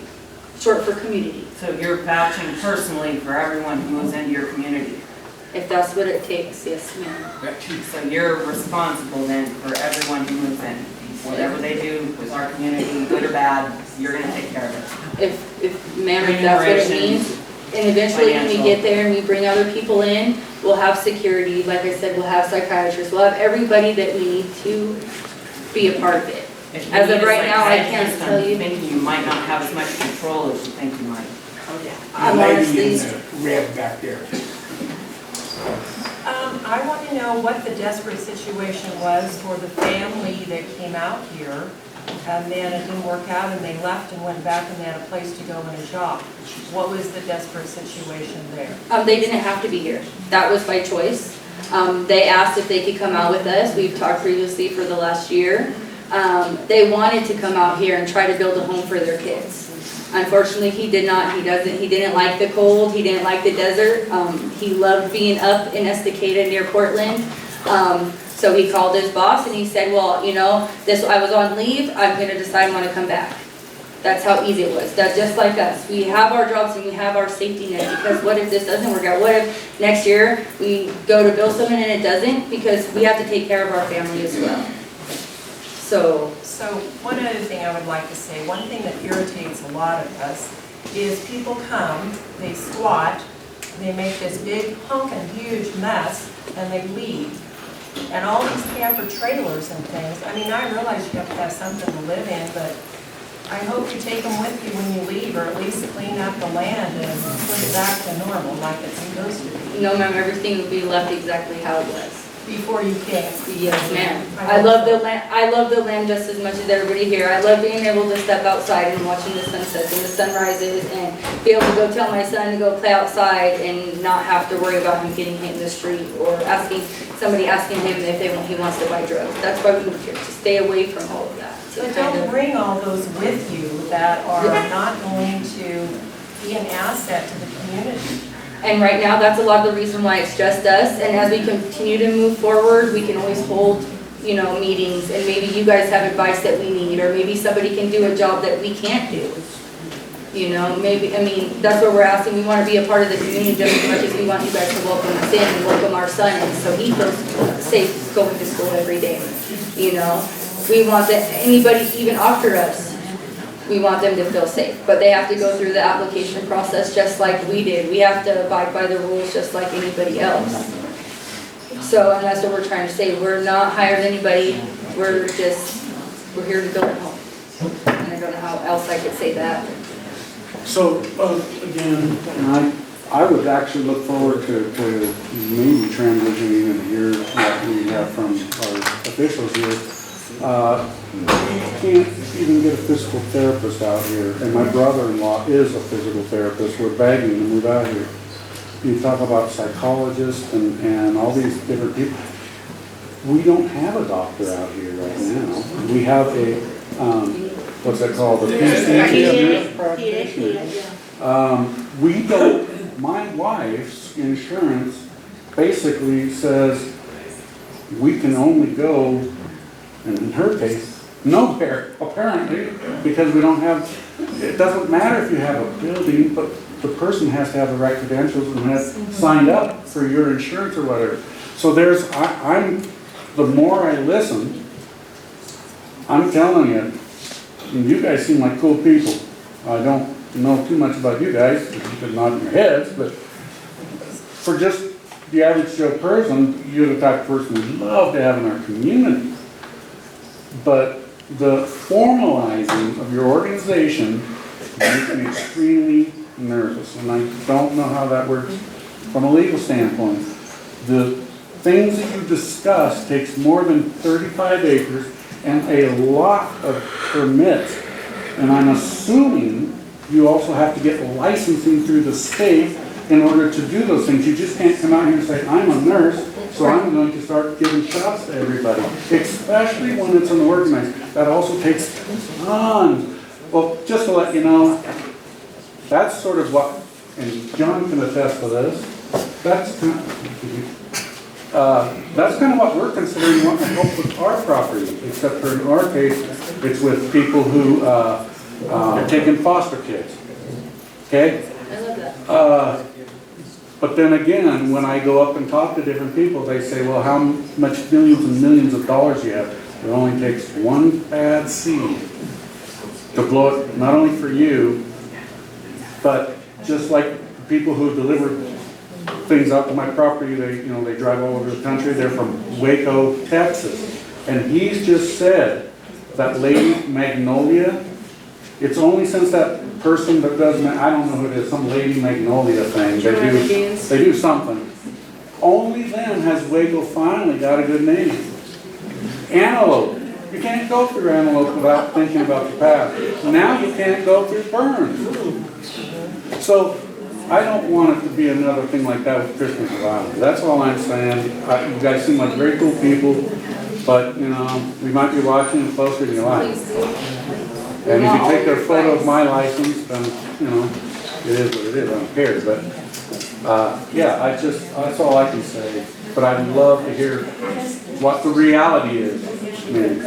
short for community. So you're vouching personally for everyone who moves into your community. If that's what it takes, yes, ma'am. So you're responsible then for everyone who moves in. Whatever they do with our community, good or bad, you're going to take care of it. If ma'am, if that's what it means. And eventually when we get there and we bring other people in, we'll have security, like I said, we'll have psychiatrists, we'll have everybody that we need to be a part of it. As of right now, I can't tell you. I'm thinking you might not have as much control as you think you might. I'm honestly. Red back there. I want to know what the desperate situation was for the family that came out here, and then it didn't work out, and they left and went back, and they had a place to go and a job. What was the desperate situation there? They didn't have to be here. That was by choice. They asked if they could come out with us. We've talked previously for the last year. They wanted to come out here and try to build a home for their kids. Unfortunately, he did not. He didn't like the cold. He didn't like the desert. He loved being up in Estacada near Portland. So he called his boss and he said, well, you know, I was on leave. I'm going to decide when to come back. That's how easy it was. That's just like us. We have our jobs and we have our safety net, because what if this doesn't work out? What if next year we go to build something and it doesn't? Because we have to take care of our family as well. So one other thing I would like to say, one thing that irritates a lot of us is people come, they squat, they make this big honking huge mess, and they leave. And all these camper trailers and things, I mean, I realize you have to have something to live in, but I hope you take them with you when you leave, or at least clean up the land and put it back to normal like it's supposed to be. No, ma'am, everything will be left exactly how it was. Before you came. Yes, ma'am. I love the land just as much as everybody here. I love being able to step outside and watching the sunsets and the sunrises and be able to go tell my son to go play outside and not have to worry about him getting hit in the street or somebody asking him if he wants to buy drugs. That's why we moved here, to stay away from all of that. But don't bring all those with you that are not going to be an asset to the community. And right now, that's a lot of the reason why it's just us. And as we continue to move forward, we can always hold, you know, meetings, and maybe you guys have advice that we need, or maybe somebody can do a job that we can't do. You know, maybe, I mean, that's what we're asking. We want to be a part of the community just as much as we want you guys to welcome us in and welcome our son in, so he feels safe going to school every day. You know, we want that anybody even after us, we want them to feel safe, but they have to go through the application process just like we did. We have to abide by the rules just like anybody else. So, and that's what we're trying to say. We're not hired anybody. We're here to build a home. And I don't know how else I could say that. So, again, and I would actually look forward to maybe transitioning in here, what we have from our officials here. We can't even get a physical therapist out here, and my brother-in-law is a physical therapist. We're begging to move out here. You talk about psychologists and all these different people. We don't have a doctor out here right now. We have a, what's that called? The PCA practitioner. We don't, my wife's insurance basically says we can only go, and in her case, nowhere, apparently, because we don't have, it doesn't matter if you have a building, but the person has to have the right credentials and has signed up for your insurance or whatever. So the more I listen, I'm telling you, and you guys seem like cool people. I don't know too much about you guys, you could nod your heads, but for just the average Joe person, you're the type of person we'd love to have in our community. But the formalizing of your organization makes me extremely nervous, and I don't know how that works from a legal standpoint. The things that you discuss takes more than 35 acres and a lot of permits, and I'm assuming you also have to get licensing through the state in order to do those things. You just can't come out here and say, I'm a nurse, so I'm going to start giving shots to everybody, especially when it's an organized. That also takes tons. Well, just to let you know, that's sort of what, and John can attest to this, that's kind of what we're considering wanting to help with our property, except for in our case, it's with people who are taking foster kids. Okay? I love that. But then again, when I go up and talk to different people, they say, well, how much millions and millions of dollars you have? It only takes one bad seed to blow it, not only for you, but just like people who deliver things out to my property, they drive all over the country. They're from Waco, Texas. And he's just said that Lady Magnolia, it's only since that person that does, I don't know who it is, some Lady Magnolia thing. They do something. Only then has Waco finally got a good name. Antelope. You can't go through Antelope without thinking about the past. Now you can't go through Burns. So I don't want it to be another thing like that with Christmas Valley. That's all I'm saying. You guys seem like very cool people, but, you know, we might be watching closer than you like. And if you take their photo of my license, then, you know, it is what it is. I don't care. But, yeah, that's all I can say. But I'd love to hear what the reality is. Yeah,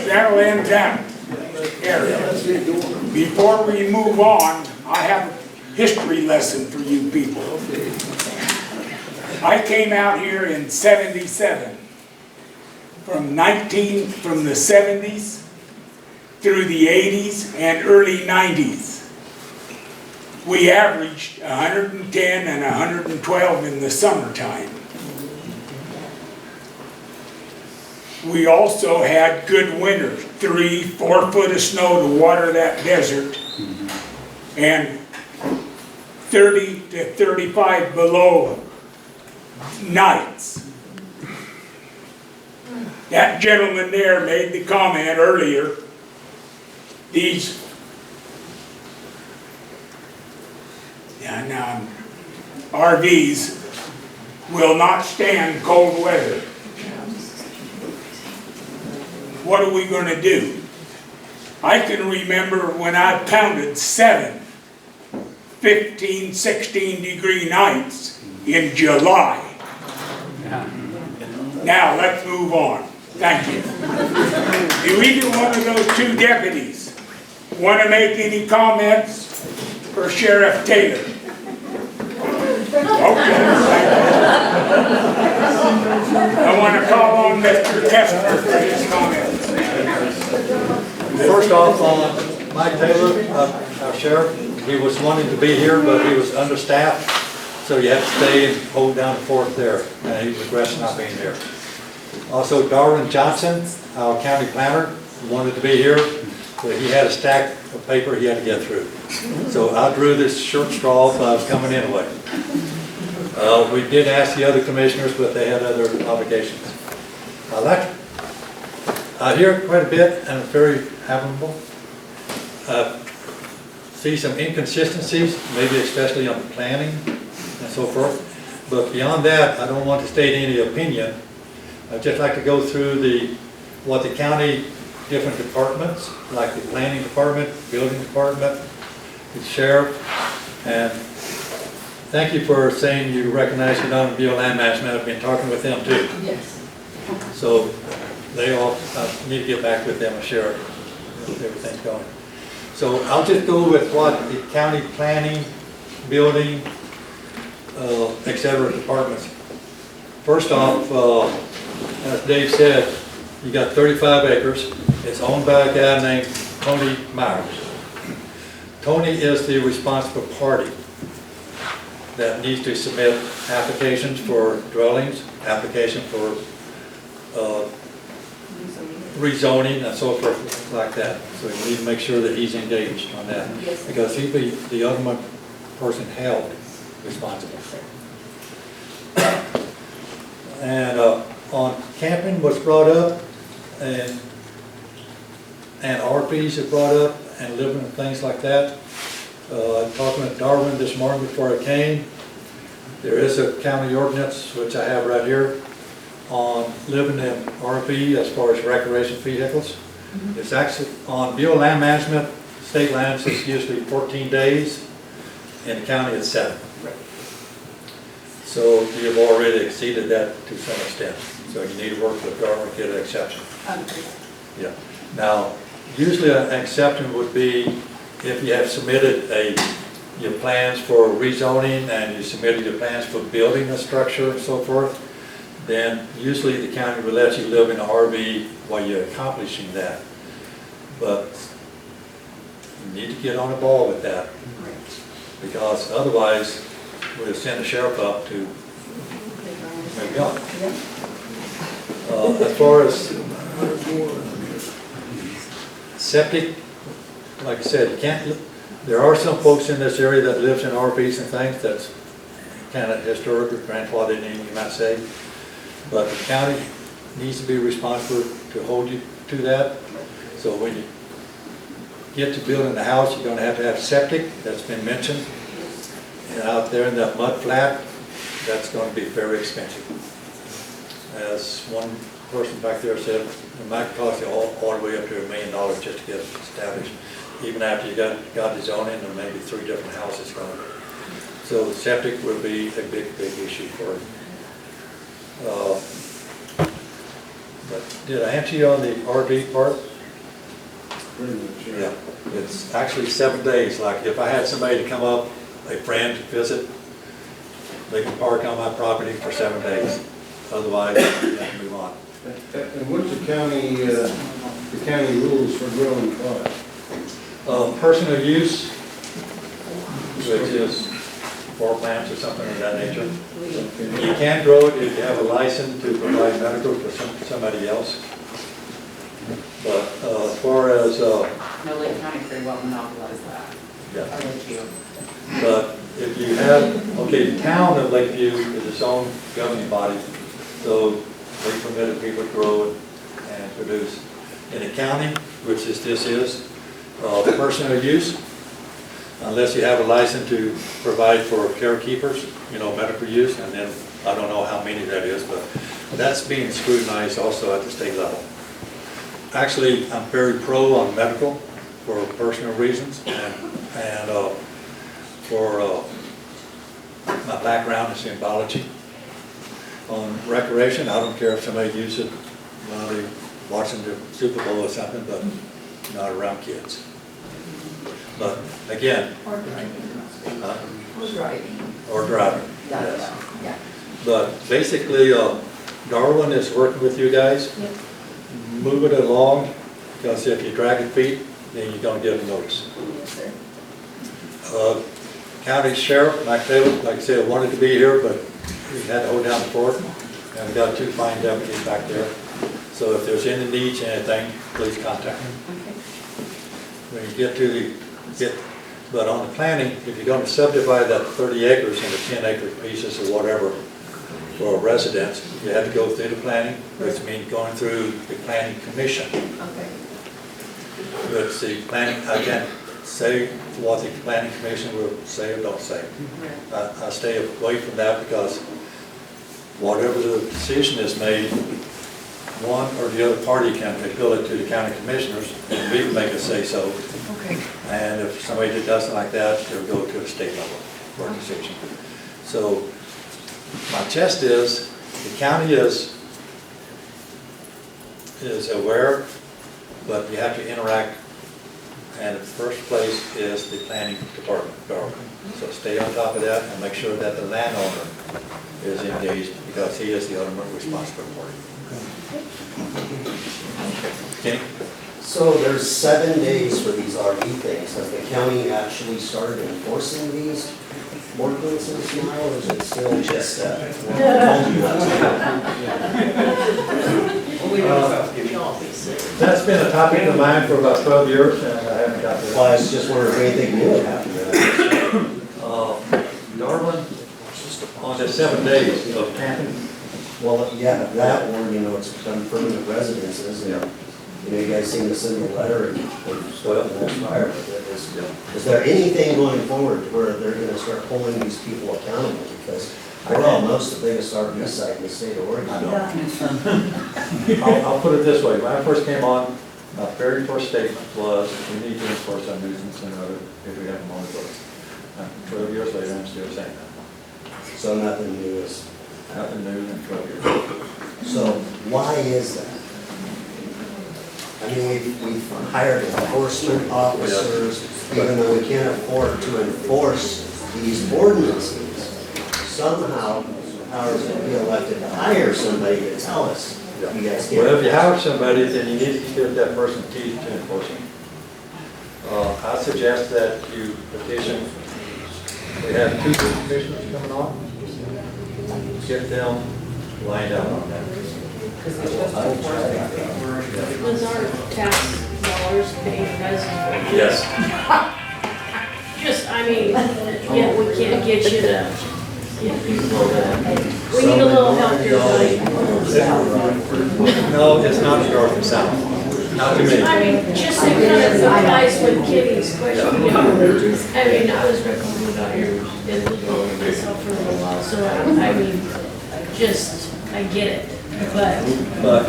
that'll end that area. Before we move on, I have a history lesson for you people. I came out here in '77. From the 70s through the 80s and early 90s. We averaged 110 and 112 in the summertime. We also had good winters, 3-4 foot of snow to water that desert, and 30 to 35 below nights. That gentleman there made the comment earlier, these RVs will not stand cold weather. What are we going to do? I can remember when I pounded 7, 15, 16 degree nights in July. Now let's move on. Thank you. Do either one of those two deputies want to make any comments for Sheriff Taylor? Okay. I want to call on Mr. Kessler for his comments. First off, Mike Taylor, our sheriff, he was wanting to be here, but he was understaffed, so you have to stay and hold down the fort there, and he regrets not being here. Also, Darwin Johnson, our county planner, wanted to be here, but he had a stack of paper he had to get through. So I drew this short straw by coming anyway. We did ask the other commissioners, but they had other obligations. I hear quite a bit, and it's very admirable. See some inconsistencies, maybe especially on the planning and so forth. But beyond that, I don't want to state any opinion. I'd just like to go through what the county, different departments, like the planning department, building department, the sheriff, and thank you for saying you recognize the automobile land management. I've been talking with them too. Yes. So they all need to get back with them and share everything's going. So I'll just go with what the county planning, building, etc. departments. First off, as Dave said, you got 35 acres. It's owned by a guy named Tony Myers. Tony is the responsible party that needs to submit applications for dwellings, application for rezoning and so forth like that. So you need to make sure that he's engaged on that, because he'd be the ultimate person held responsible. And on camping was brought up, and RPs are brought up, and living and things like that. Talking with Darwin this morning before I came, there is a county ordinance, which I have right here, on living in RP as far as recreation vehicles. It's actually on Bureau of Land Management, state lands, it's usually 14 days. In the county, it's 7. So you've already exceeded that to some extent. So you need to work with Darwin to get an exception. Yeah. Now, usually an exception would be if you have submitted your plans for rezoning and you submitted your plans for building a structure and so forth, then usually the county will let you live in an RV while you're accomplishing that. But you need to get on the ball with that, because otherwise we'll send the sheriff up to move on. As far as septic, like I said, you can't. There are some folks in this area that lives in RVs and things that's kind of historic or grandfathered in, you might say. But the county needs to be responsible to hold you to that. So when you get to building the house, you're gonna have septic, that's been mentioned. And out there in that mud flat, that's gonna be very expensive. As one person back there said, it might cost you all the way up to $1 million just to get it established. Even after you got the zoning and maybe 3 different houses going. So septic would be a big issue for it. But did I answer you on the RV part? Pretty much, Yeah, it's actually 7 days. Like if I had somebody to come up, a friend to visit, they can park on my property for 7 days. Otherwise, you have to move on. And what's the county rules for growing pot? Personal use, which is 4 plants or something of that nature. You can grow it if you have a license to provide medical for somebody else. But as far as, No, Lake County pretty well monopolized that. yeah. Or Lakeview. But if you have, okay, the town of Lakeview is its own governing body, so they permitted people to grow and produce. In the county, which this is, personal use, unless you have a license to provide for carekeepers, medical use, and then I don't know how many that is, but that's being scrutinized also at the state level. Actually, I'm very pro on medical for personal reasons, and for my background is in biology. On recreation, I don't care if somebody uses it while they're watching the Super Bowl or something, but not around kids. But again. Or driving. Or driving. Or driving, yes. Yeah. But basically, Darwin is working with you guys. Yep. Move it along, because if you drag your feet, then you're going to get a notice. Yes, sir. County Sheriff, like I said, wanted to be here, but we had to hold down the fort, and we got 2 fine deputies back there. So if there's any needs, anything, please contact me. When you get to but on the planning, if you're going to subdivide that 30 acres into 10-acre pieces or whatever for a residence, you have to go through the planning, which means going through the planning commission. Okay. But the planning, I can't say what the planning commission will say or don't say. I stay away from that because whatever the decision is made, one or the other party can appeal it to the county commissioners, and we can make a say-so. Okay. And if somebody doesn't like that, they'll go to a state level for a decision. So my test is, the county is aware, but you have to interact, and the first place is the planning department, government. So stay on top of that and make sure that the landowner is engaged, because he is the ultimate responsible party. Kenny? So there's 7 days for these RV things. Has the county actually started enforcing these ordinances now, or is it still just That's been a topic of mine for about 12 years, and I haven't got to it. Well, I was just wondering if anything new happened. Darwin, on the 7 days of camping. Well, yeah, that or, it's become permanent residences, and, you guys seem to send a letter and start the next fire with it. Is there anything going forward where they're gonna start holding these people accountable? Because we're almost the biggest RV site in the state of Oregon. I'll put it this way, when I first came on, my very first statement was, we need to enforce our nuisance and other, if we have them on the books. 12 years later, I'm still saying that. So nothing new is. Nothing new in 12 years. So why is that? I mean, we've hired enforcement officers, even though we can't afford to enforce these ordinances. Somehow, powers that be elected to hire somebody to tell us, you guys can't. Well, if you hire somebody, then you need to give that person teeth to enforce it. I suggest that you petition, we have 2 commissioners coming on, get them lined out on that. Was our tax dollars paying residents? Yes. Just, I mean, yeah, we can't get you to We need a little help here, buddy. No, it's not north and south, not to me. I mean, just to kind of applies with Kitty's question, you know, I mean, I was recommended out here, been living myself for a little while, so I mean, I get it, But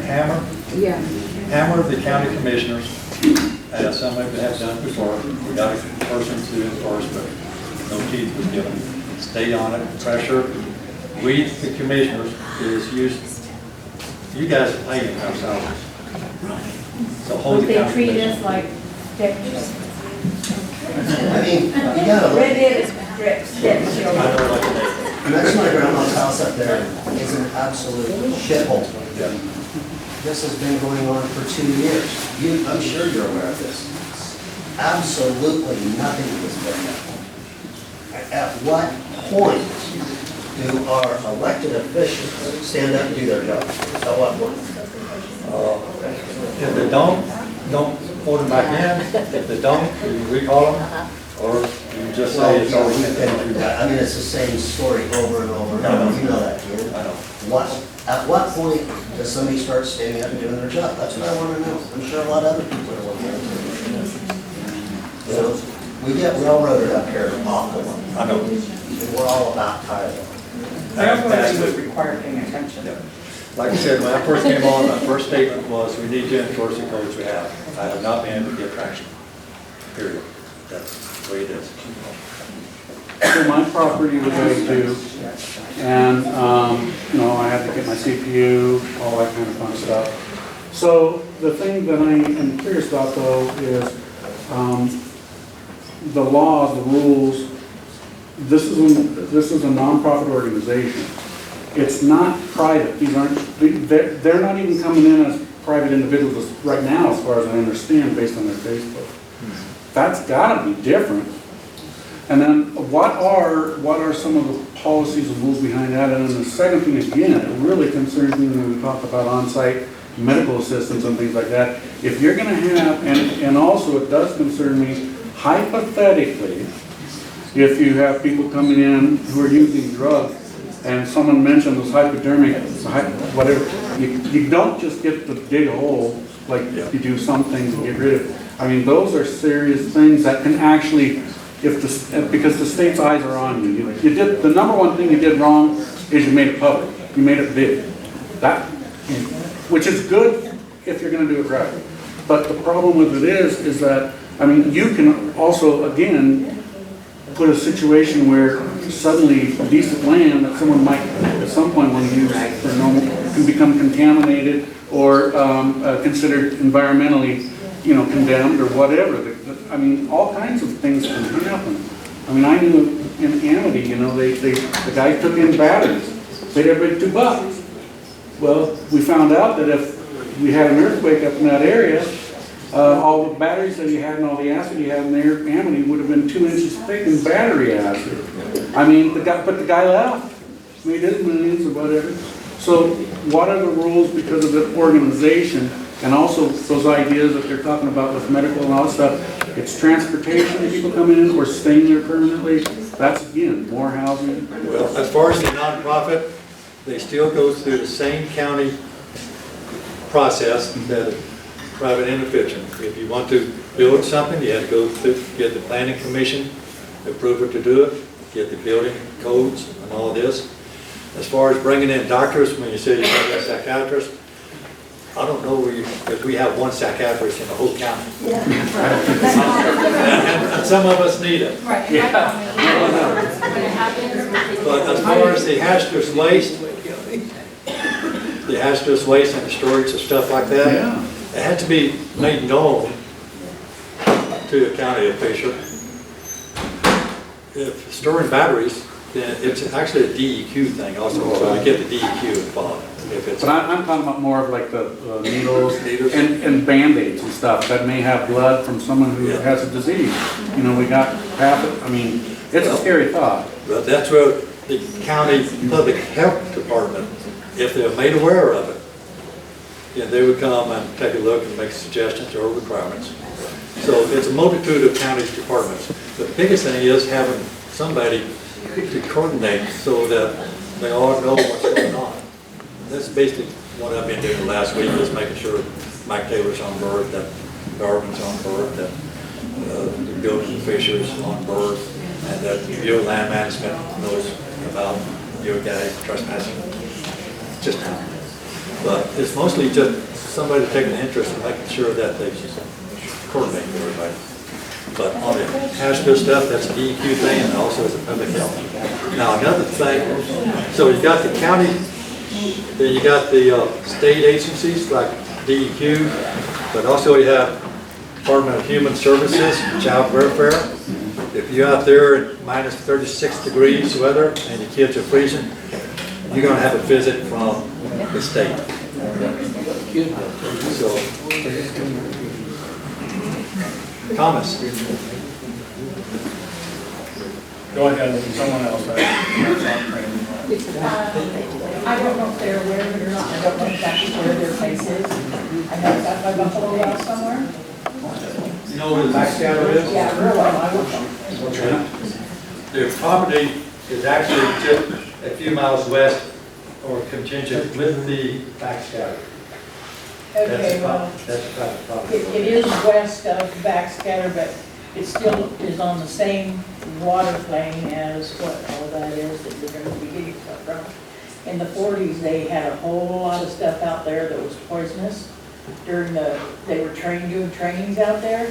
Hammer, Yeah. Hammer, the county commissioners, as some of them have done before, we got a person to enforce, but no teeth was given. Stay on it, pressure. We, the commissioners, is used, you guys are paying our salaries. So hold the they county treat commissioners. us like deputies. I mean, you gotta look. Redheaded steps, I don't like it. Next to my grandma's house up there is an absolute shithole. Yeah. This has been going on for 2 years. I'm sure you're aware of this. Absolutely nothing has been done. At what point do our elected officials stand up and do their job? At what point? If they don't hold them back in. If they don't, you recall them, or you just say it's always been done. I mean, it's the same story over and over and over. You know that, kid. I know. At what point does somebody start standing up and doing their job? That's what I want to know. I'm sure a lot of other people are looking at it. You know, we get railroaded up here an awful lot. I know. And we're all about tired of I also think it would require paying attention. Like I said, when I first came on, my first statement was, we need to enforce the codes we have. I have not been able to get traction, period. That's the way it is. So my property was A2, and, you know, I had to get my CPU, all that kind of fun stuff. So the thing that I am curious about though is, the laws, the rules, this is a nonprofit organization. It's not private. These aren't, they're not even coming in as private individuals right now, as far as I understand, based on their Facebook. That's gotta be different. And then what are some of the policies and rules behind that? And then the second thing, again, it really concerns me when we talk about on-site medical assistance and things like that. If you're gonna have, and also it does concern me, hypothetically, if you have people coming in who are using drugs, and someone mentioned those hypodermic, whatever, you don't just get to dig a hole like you do some things and get rid of it. I mean, those are serious things that can actually, because the state's eyes are on you. You did, the number one thing you did wrong is you made it public. You made it big. That, which is good if you're gonna do it right. But the problem with it is that, I mean, you can also, again, put a situation where suddenly decent land that someone might at some point want to use for normal can become contaminated or considered environmentally, you know, condemned or whatever. I mean, all kinds of things can happen. I mean, I knew in Amity, you know, the guy took in batteries, paid everybody $2. Well, we found out that if we had an earthquake up in that area, all the batteries that he had and all the acid he had in there, Amity would have been 2 inches thick in battery acid. I mean, the guy left, made his millions or whatever. So what are the rules because of the organization? And also those ideas that they're talking about with medical and all that stuff, it's transportation, people coming in or staying there permanently. That's, again, more housing. Well, as far as the nonprofit, they still go through the same county process that private individual. If you want to build something, you have to go through, get the planning commission approval to do it, get the building codes and all this. As far as bringing in doctors, when you say you have a psychiatrist, I don't know where you, because we have one psychiatrist in the whole county. Yeah. And some of us need it. Right. But as far as the hazardous waste, and the storage of stuff like that, it had to be made known to the county official. If storing batteries, then it's actually a DEQ thing also, so we get the DEQ involved. If it's But I'm talking about more of like the needles and Band-Aids and stuff that may have blood from someone who has a disease. You know, we got half it, I mean, it's a scary thought. But that's where the county public health department, if they're made aware of it, then they would come and take a look and make suggestions or requirements. So it's a multitude of county departments. The biggest thing is having somebody to coordinate so that they all know what's going on. And that's basically what I've been doing the last week, is making sure Mike Taylor's on board, that Darwin's on board, that the building officials on board, and that your land management knows about your guys trespassing. Just now. But it's mostly just somebody taking an interest in making sure that they coordinate with everybody. But on the hazardous stuff, that's a DEQ thing, and also it's a public health. Now, another thing, so you got the county, then you got the state agencies like DEQ, but also you have Department of Human Services, Child Welfare. If you're out there at minus 36 degrees weather and your kids are freezing, you're going to have a visit from the state. So, comments? Go ahead, someone else. I don't know if they're aware of it or not, I don't know exactly where their place is. I know it's up by Buffalo Well somewhere. You know where the backscatter is? Yeah, real well, I will. Their property is actually just a few miles west or contingent with the backscatter. Okay, well, That's a private property. it is west of Backscatter, but it still is on the same water plane as what all that is that you're gonna be getting stuff from. In the 40s, they had a whole lot of stuff out there that was poisonous during they were doing trainings out there.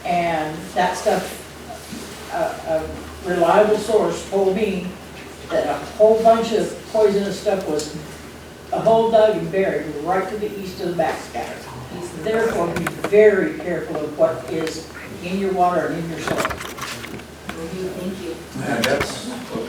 And that stuff, a reliable source told me that a whole bunch of poisonous stuff was a hole dug and buried right to the east of the backscatter. Therefore, be very careful of what is in your water and in your soil. Thank you. And that's